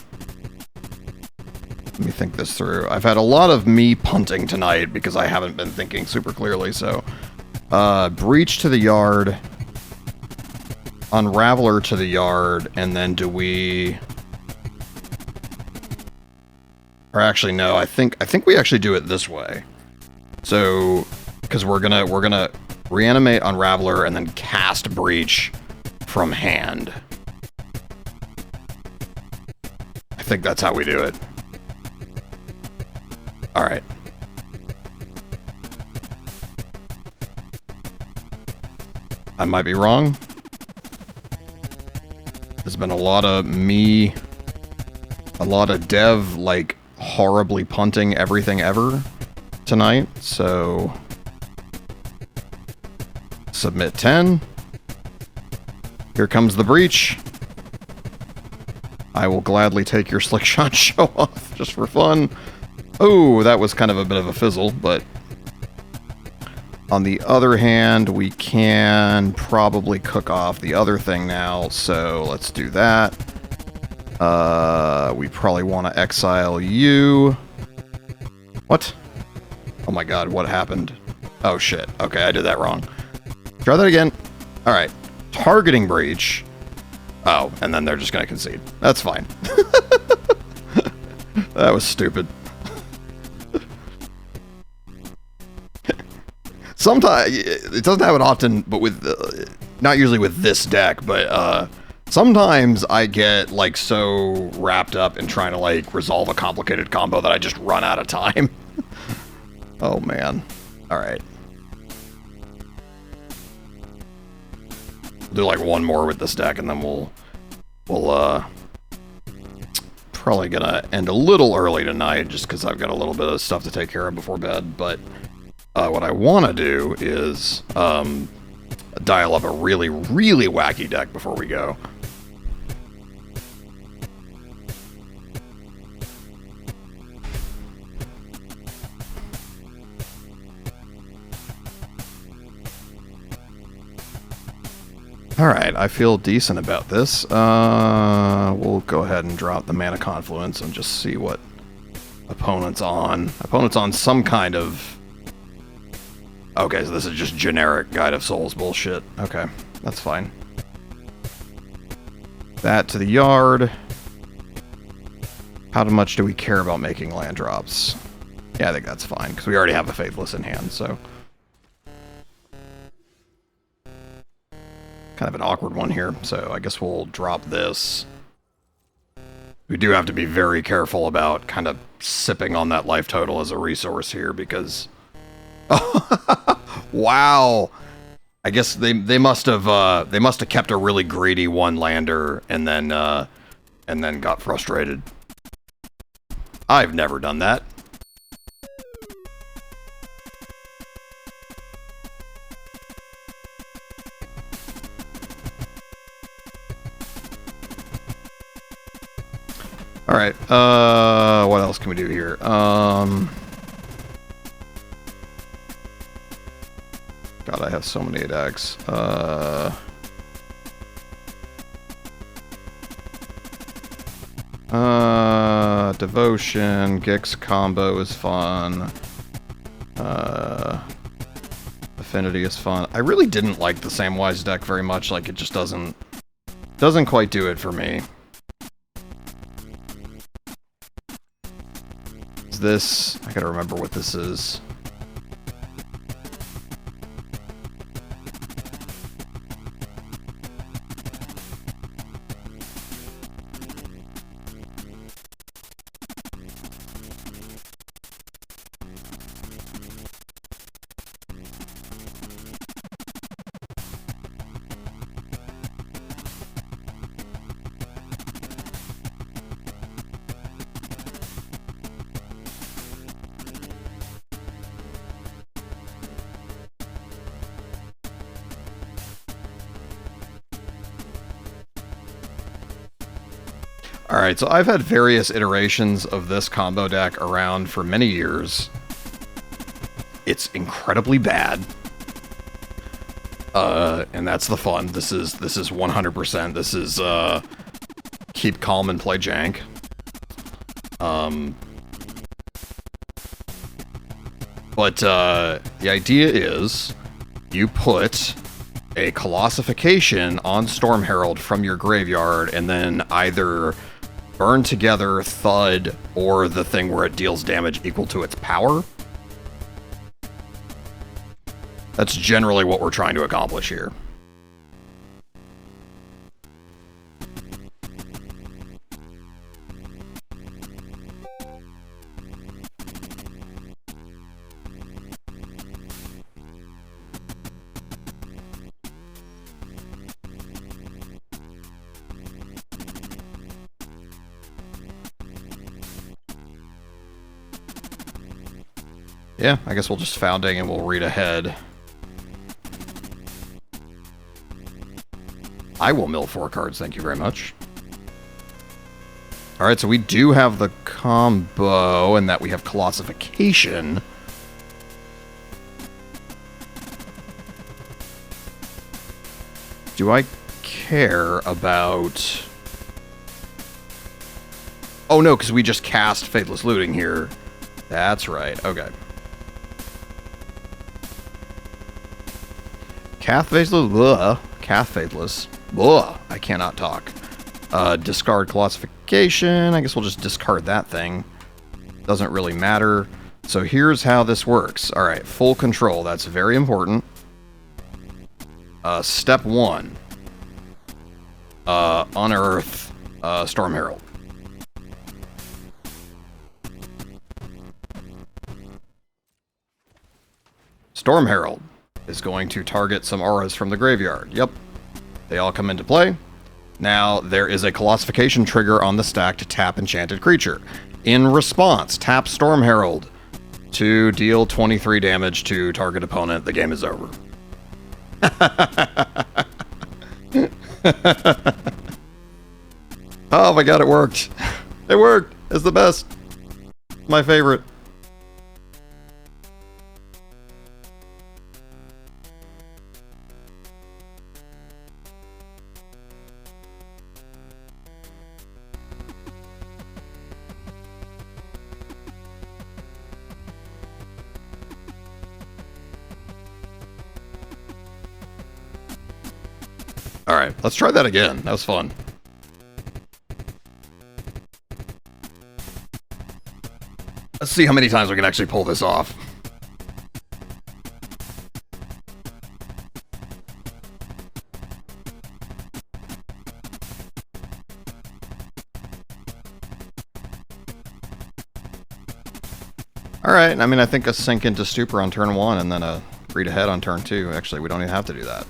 Let me think this through. I've had a lot of me punting tonight because I haven't been thinking super clearly, so... breach to the yard. Unraveler to the yard, and then do we... Or actually, no, I think we actually do it this way. So, because we're gonna reanimate Unraveler and then cast Breach from hand. I think that's how we do it. All right. I might be wrong. There's been a lot of dev, like, horribly punting everything ever tonight, so... Submit 10. Here comes the breach. I will gladly take your slick shot show off, just for fun. Oh, that was kind of a bit of a fizzle, but... On the other hand, we can probably cook off the other thing now, so let's do that. We probably want to exile you. What? Oh my god, what happened? Oh shit, okay, I did that wrong. Try that again. Alright, targeting breach. Oh, and then they're just gonna concede. That's fine. That was stupid. Sometimes, it doesn't happen often, but with, not usually with this deck, but, sometimes I get, like, so wrapped up in trying to, like, resolve a complicated combo that I just run out of time. Oh, man. Alright. Do, like, one more with this deck, and then we'll probably gonna end a little early tonight, just because I've got a little bit of stuff to take care of before bed, but... what I want to do is dial up a really, really wacky deck before we go. Alright, I feel decent about this. We'll go ahead and drop the Mana Confluence and just see what opponent's on. Opponent's on some kind of... Okay, so this is just generic Guide of Souls bullshit. Okay, that's fine. That to the yard. How much do we care about making land drops? Yeah, I think that's fine, because we already have a Faithless in hand, so... Kind of an awkward one here, so I guess we'll drop this. We do have to be very careful about kind of sipping on that life total as a resource here, because... Wow. I guess they must have kept a really greedy one lander and then got frustrated. I've never done that. All right. What else can we do here? God, I have so many decks. Devotion, Gix combo is fun. Affinity is fun. I really didn't like the Samwise deck very much. Like, it just doesn't quite do it for me. Is this... I gotta remember what this is. Alright, so I've had various iterations of this combo deck around for many years. It's incredibly bad. And that's the fun. This is 100%. This is, keep calm and play jank. But, the idea is you put a Colossification on Storm Herald from your graveyard, and then either burn together, thud, or the thing where it deals damage equal to its power. That's generally what we're trying to accomplish here. Yeah, I guess we'll just Founding and we'll read ahead. I will mill 4 cards, thank you very much. Alright, so we do have the combo, and that we have Colossification. Do I care about... Oh no, because we just cast Faithless Looting here. That's right, okay. Cath Faithless, Cath Faithless. Ugh, I cannot talk. Discard Colossification. I guess we'll just discard that thing. Doesn't really matter. So here's how this works. Alright, full control. That's very important. Step 1. Unearth Storm Herald. Storm Herald is going to target some auras from the graveyard. Yep. They all come into play. Now, there is a Colossification trigger on the stack to tap Enchanted Creature. In response, tap Storm Herald to deal 23 damage to target opponent. The game is over. Oh my god, it worked. It worked. It's the best. My favorite. Alright, let's try that again. That was fun. Let's see how many times we can actually pull this off. Alright, I mean, I think a Sink into Stupor on turn 1 and then a Read Ahead on turn 2. Actually, we don't even have to do that.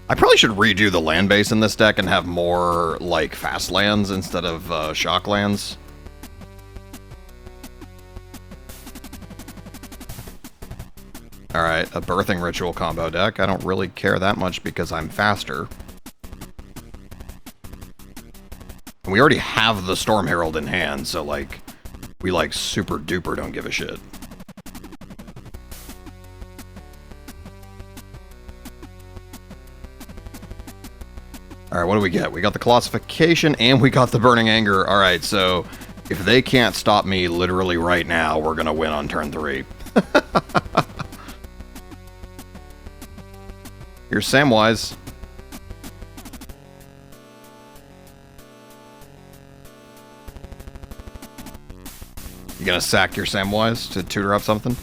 I probably should redo the land base in this deck and have more, like, fast lands instead of shock lands. Alright, a Birthing Ritual combo deck. I don't really care that much because I'm faster. And we already have the Storm Herald in hand, so, like, we, like, super duper don't give a shit. Alright, what do we get? We got the Colossification, and we got the Burning Anger. Alright, so if they can't stop me literally right now, we're gonna win on turn 3. Here's Samwise. You gonna sack your Samwise to tutor up something?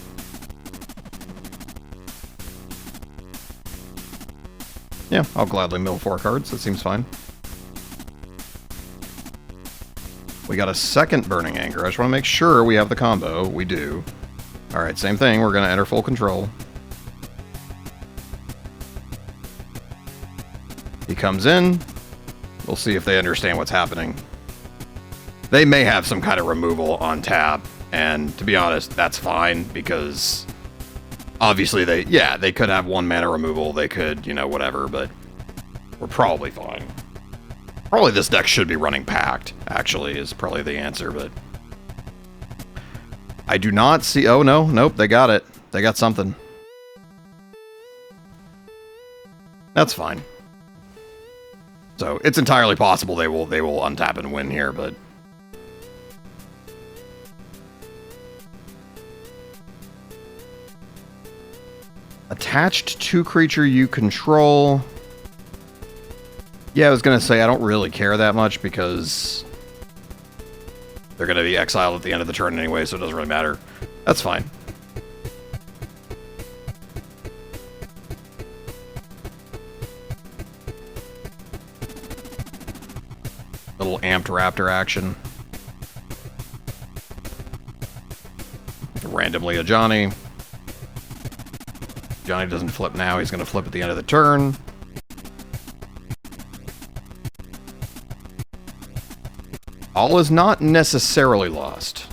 Yeah, I'll gladly mill 4 cards. That seems fine. We got a second Burning Anger. I just want to make sure we have the combo. We do. Alright, same thing. We're going to enter full control. He comes in. We'll see if they understand what's happening. They may have some kind of removal on tap, and to be honest, that's fine, because obviously they could have 1 mana removal, they could, you know, whatever, but we're probably fine. Probably this deck should be running Pact, actually, is probably the answer, but... I do not see... Oh, no. Nope, they got it. They got something. That's fine. So, it's entirely possible they will untap and win here, but... Attached to creature you control. Yeah, I was going to say, I don't really care that much because they're going to be exiled at the end of the turn anyway, so it doesn't really matter. That's fine. Little amped raptor action. Randomly a Johnny. Johnny doesn't flip now, he's going to flip at the end of the turn. All is not necessarily lost.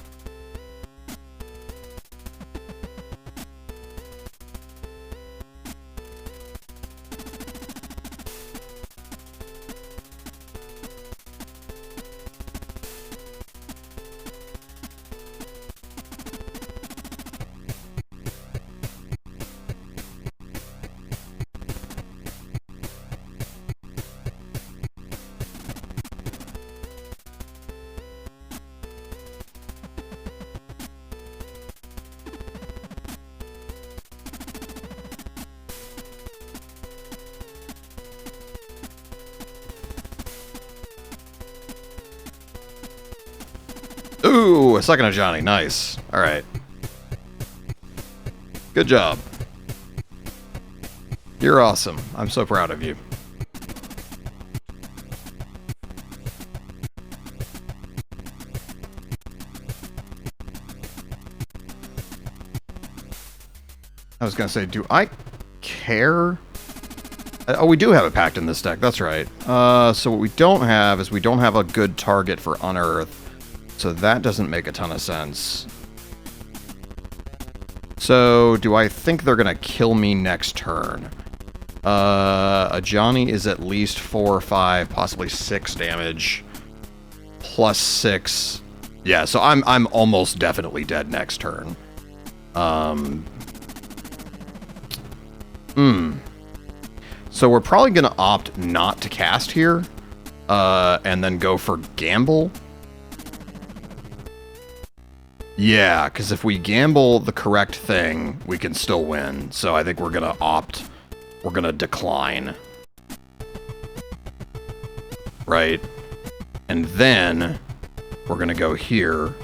Ooh, a second of Johnny. Nice. Alright. Good job. You're awesome. I'm so proud of you. I was gonna say, do I care? Oh, we do have a Pact in this deck. That's right. So what we don't have is we don't have a good target for Unearth. So that doesn't make a ton of sense. So, do I think they're gonna kill me next turn? A Johnny is at least 4 or 5, possibly 6 damage. Plus 6. Yeah, so I'm almost definitely dead next turn. So we're probably gonna opt not to cast here. And then go for Gamble. Yeah, because if we gamble the correct thing, we can still win. So I think we're going to opt. We're going to decline. Right? And then we're going to go here.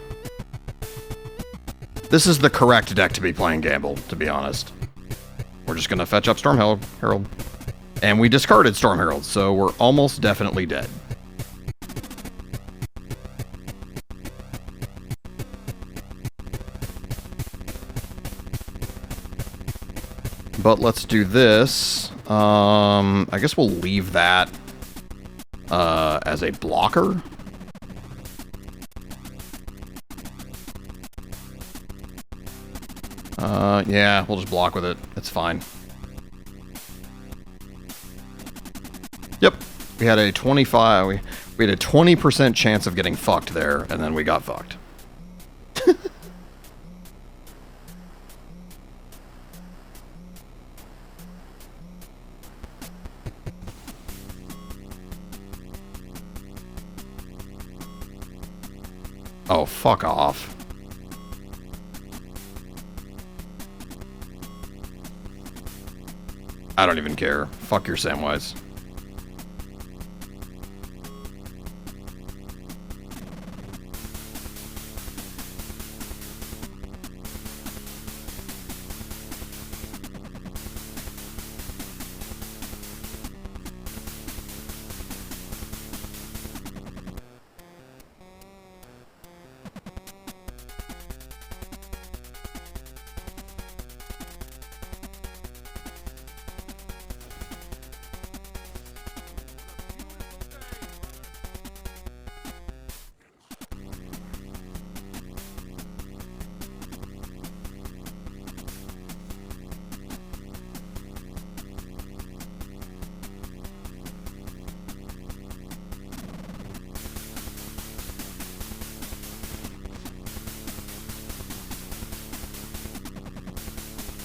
This is the correct deck to be playing Gamble, to be honest. We're just going to fetch up Storm Herald. And we discarded Storm Herald, so we're almost definitely dead. But let's do this. I guess we'll leave that as a blocker. Yeah, we'll just block with it. It's fine. Yep. We had a 25. We had a 20% chance of getting fucked there, and then we got fucked. Oh, fuck off. I don't even care. Fuck your Samwise.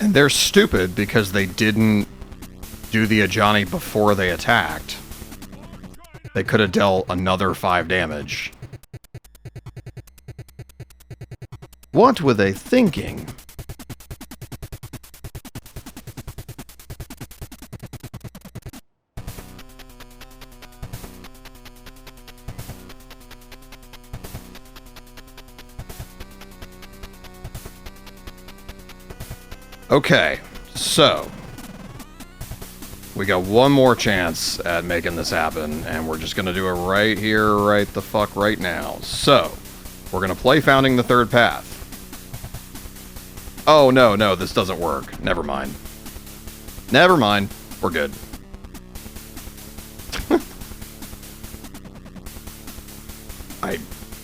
And they're stupid because they didn't do the Ajani before they attacked. They could have dealt another 5 damage. What were they thinking? Okay, so we got one more chance at making this happen, and we're just gonna do it right here, right the fuck right now. So, we're gonna play Founding the Third Path. Oh, no, this doesn't work. Never mind. Never mind. We're good.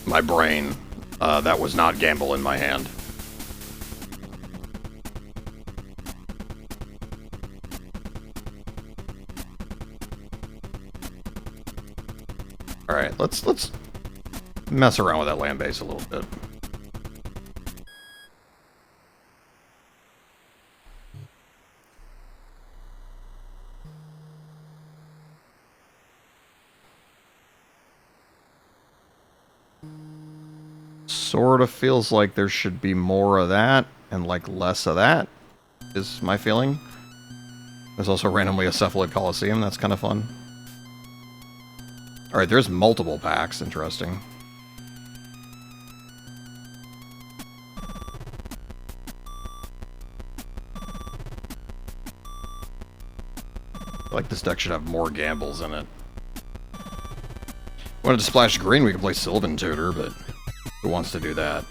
My brain, that was not gamble in my hand. Alright, let's mess around with that land base a little bit. Sort of feels like there should be more of that and like less of that, is my feeling. There's also randomly a Cephalid Coliseum, that's kind of fun. Alright, there's multiple packs, interesting. I feel like this deck should have more gambles in it. Wanted to splash green, we could play Sylvan Tutor, but who wants to do that?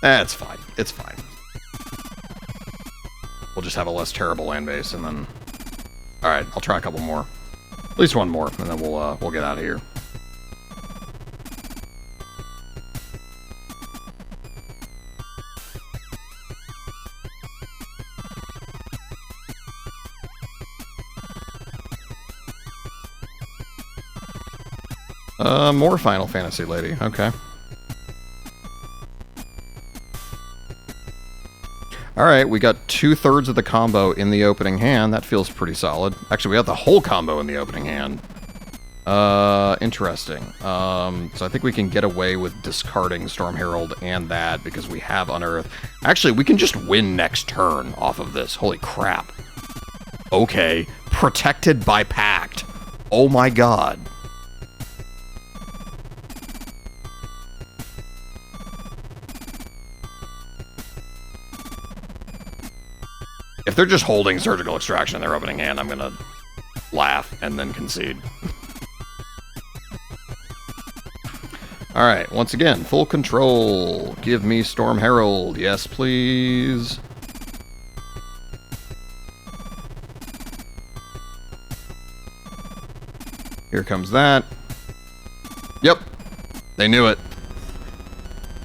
That's fine. It's fine. We'll just have a less terrible land base, and then... Alright, I'll try a couple more. At least one more, and then we'll get out of here. More Final Fantasy Lady. Okay. Alright, we got 2/3 of the combo in the opening hand. That feels pretty solid. Actually, we have the whole combo in the opening hand. Interesting. So I think we can get away with discarding Storm Herald and that because we have Unearth. Actually, we can just win next turn off of this. Holy crap. Okay. Protected by Pact. Oh my god. If they're just holding Surgical Extraction in their opening hand, I'm gonna laugh and then concede. Alright, once again, full control. Give me Storm Herald. Yes, please. Here comes that. Yep. They knew it.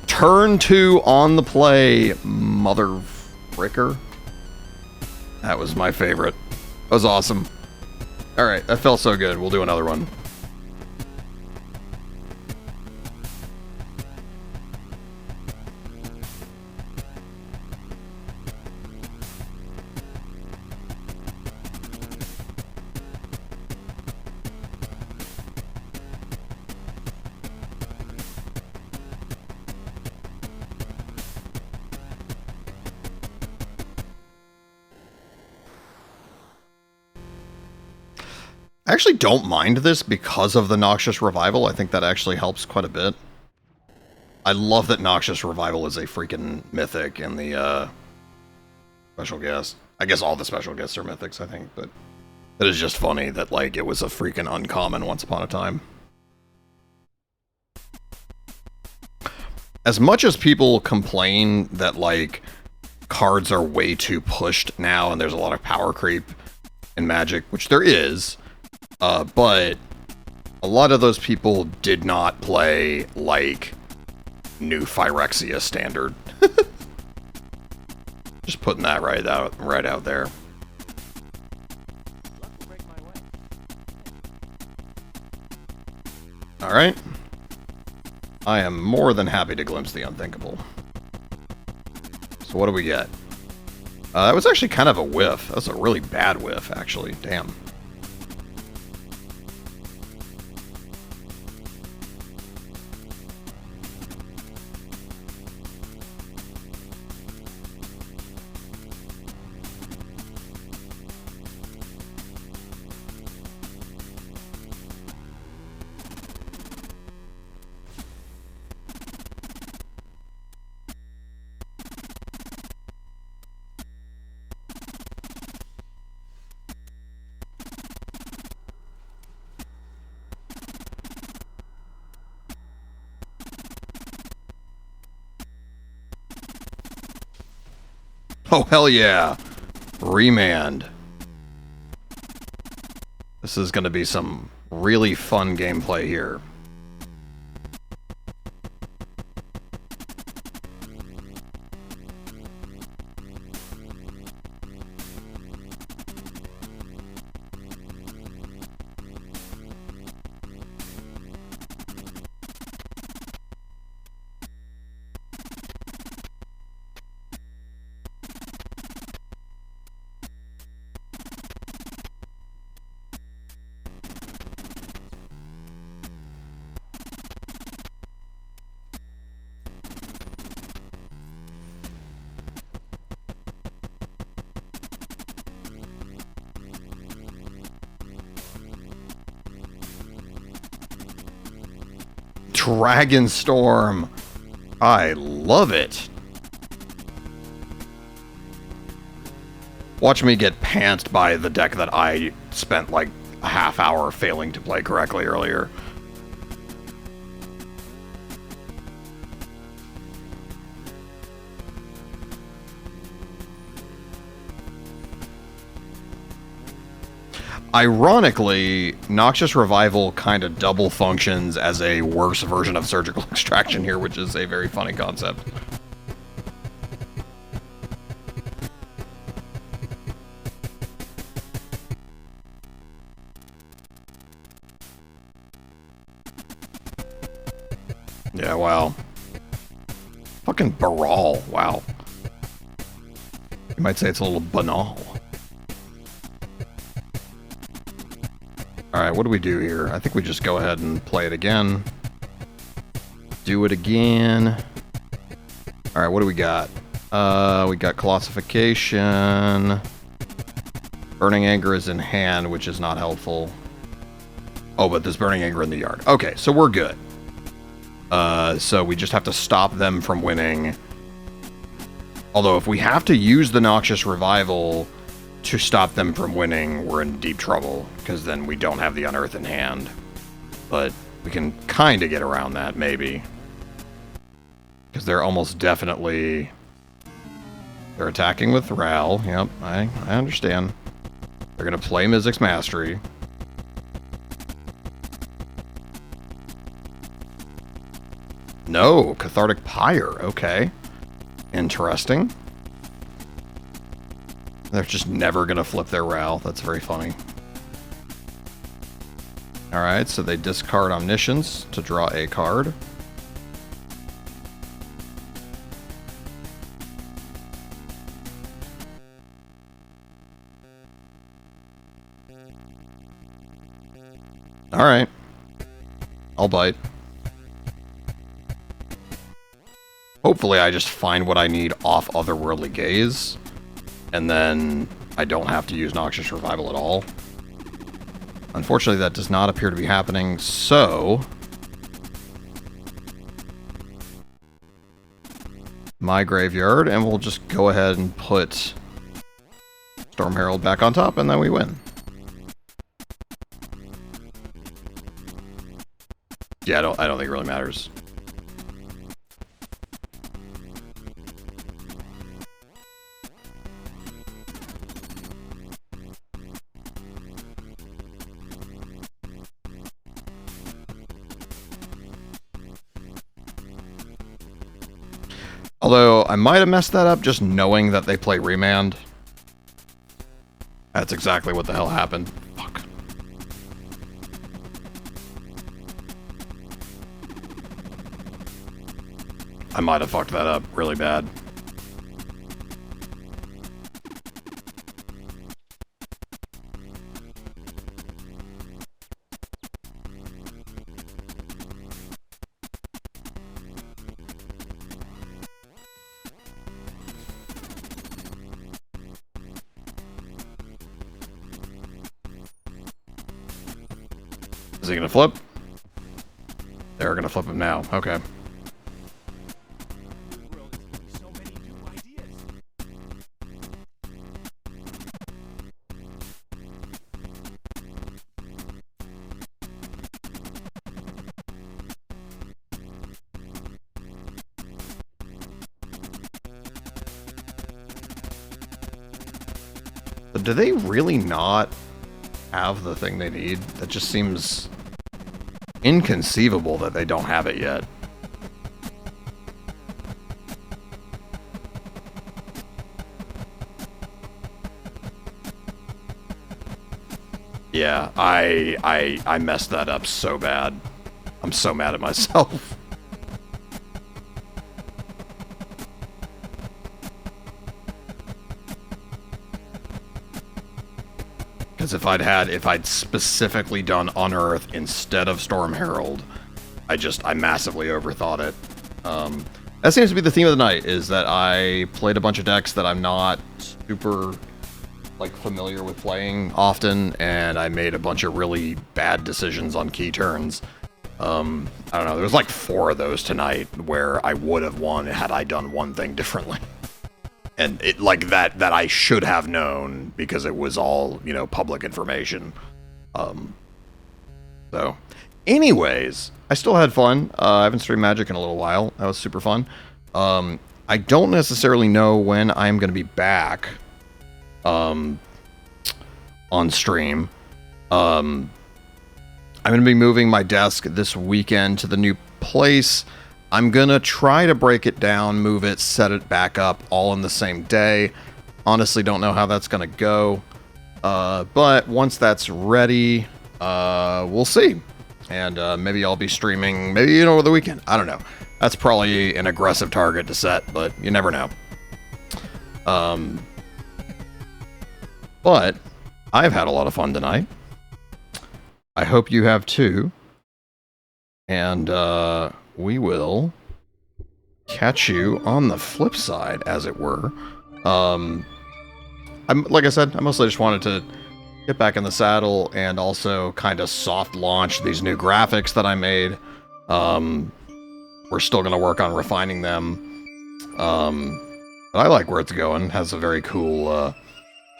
Turn 2 on the play, mother fricker. That was my favorite. That was awesome. Alright, that felt so good. We'll do another one. I actually don't mind this because of the Noxious Revival. I think that actually helps quite a bit. I love that Noxious Revival is a freaking mythic in the special guest. I guess all the special guests are mythics, I think, but it is just funny that, like, it was a freaking uncommon once upon a time. As much as people complain that, like, cards are way too pushed now and there's a lot of power creep in Magic, which there is, but a lot of those people did not play, like, new Phyrexia standard. Just putting that right out there. Alright. I am more than happy to glimpse the unthinkable. So what do we get? That was actually kind of a whiff. That was a really bad whiff, actually. Damn. Oh, hell yeah. Remand. This is going to be some really fun gameplay here. Dragonstorm. I love it. Watch me get pantsed by the deck that I spent like a half hour failing to play correctly earlier. Ironically, Noxious Revival kind of double functions as a worse version of Surgical Extraction here, which is a very funny concept. Yeah, wow. Fucking Baral, wow. You might say it's a little banal. Alright, what do we do here? I think we just go ahead and play it again. Do it again. Alright, what do we got? We got Colossification. Burning Anger is in hand, which is not helpful. Oh, but there's Burning Anger in the yard. Okay, so we're good. So we just have to stop them from winning. Although, if we have to use the Noxious Revival to stop them from winning, we're in deep trouble, because then we don't have the Unearth in hand. But we can kind of get around that, maybe. Because they're almost definitely... They're attacking with Ral. Yep, I understand. They're going to play Mizzix's Mastery. No, Cathartic Pyre. Okay. Interesting. They're just never going to flip their Ral. That's very funny. Alright, so they discard Omniscience to draw a card. Alright. I'll bite. Hopefully I just find what I need off Otherworldly Gaze, and then I don't have to use Noxious Revival at all. Unfortunately, that does not appear to be happening, so... my graveyard, and we'll just go ahead and put Storm Herald back on top, and then we win. Yeah, I don't think it really matters. Although, I might have messed that up just knowing that they play Remand. That's exactly what the hell happened. Fuck. I might have fucked that up really bad. Is he gonna flip? They're gonna flip him now. Okay. But do they really not have the thing they need? That just seems inconceivable that they don't have it yet. Yeah, I messed that up so bad. I'm so mad at myself. Because if I'd specifically done Unearth instead of Storm Herald, I massively overthought it. That seems to be the theme of the night, is that I played a bunch of decks that I'm not super, like, familiar with playing often, and I made a bunch of really bad decisions on key turns. I don't know, there was like 4 of those tonight where I would have won had I done one thing differently. And it, like, that I should have known, because it was all, you know, public information. So, anyways, I still had fun. I haven't streamed Magic in a little while. That was super fun. I don't necessarily know when I'm going to be back on stream. I'm going to be moving my desk this weekend to the new place. I'm going to try to break it down, move it, set it back up all in the same day. Honestly, don't know how that's going to go. But once that's ready, we'll see. And maybe I'll be streaming, maybe, you know, over the weekend. I don't know. That's probably an aggressive target to set, but you never know. But I've had a lot of fun tonight. I hope you have too. And we will catch you on the flip side, as it were. Like I said, I mostly just wanted to get back in the saddle and also kind of soft launch these new graphics that I made. We're still going to work on refining them. But I like where it's going. It has a very cool,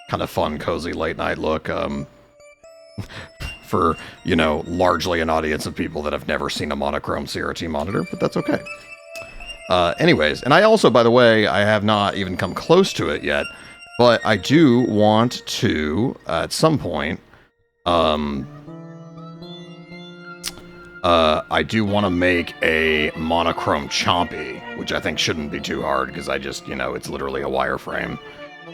kind of fun, cozy late night look. For, you know, largely an audience of people that have never seen a monochrome CRT monitor, but that's okay. Anyways, and I also, by the way, I have not even come close to it yet, but I do want to, at some point, I do want to make a monochrome Chompy, which I think shouldn't be too hard, because I just, you know, it's literally a wireframe.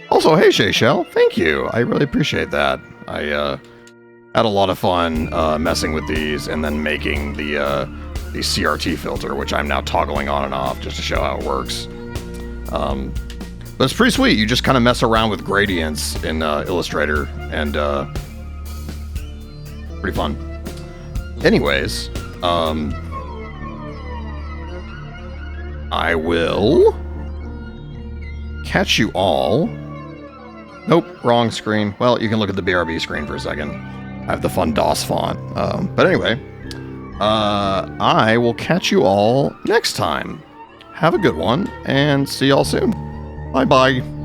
Also, hey, Shayshell, thank you. I really appreciate that. I, had a lot of fun messing with these and then making the CRT filter, which I'm now toggling on and off just to show how it works. But it's pretty sweet. You just kind of mess around with gradients in Illustrator, and pretty fun. Anyways, I will catch you all. Nope, wrong screen. Well, you can look at the BRB screen for a second. I have the fun DOS font. But anyway, I will catch you all next time. Have a good one, and see y'all soon. Bye-bye.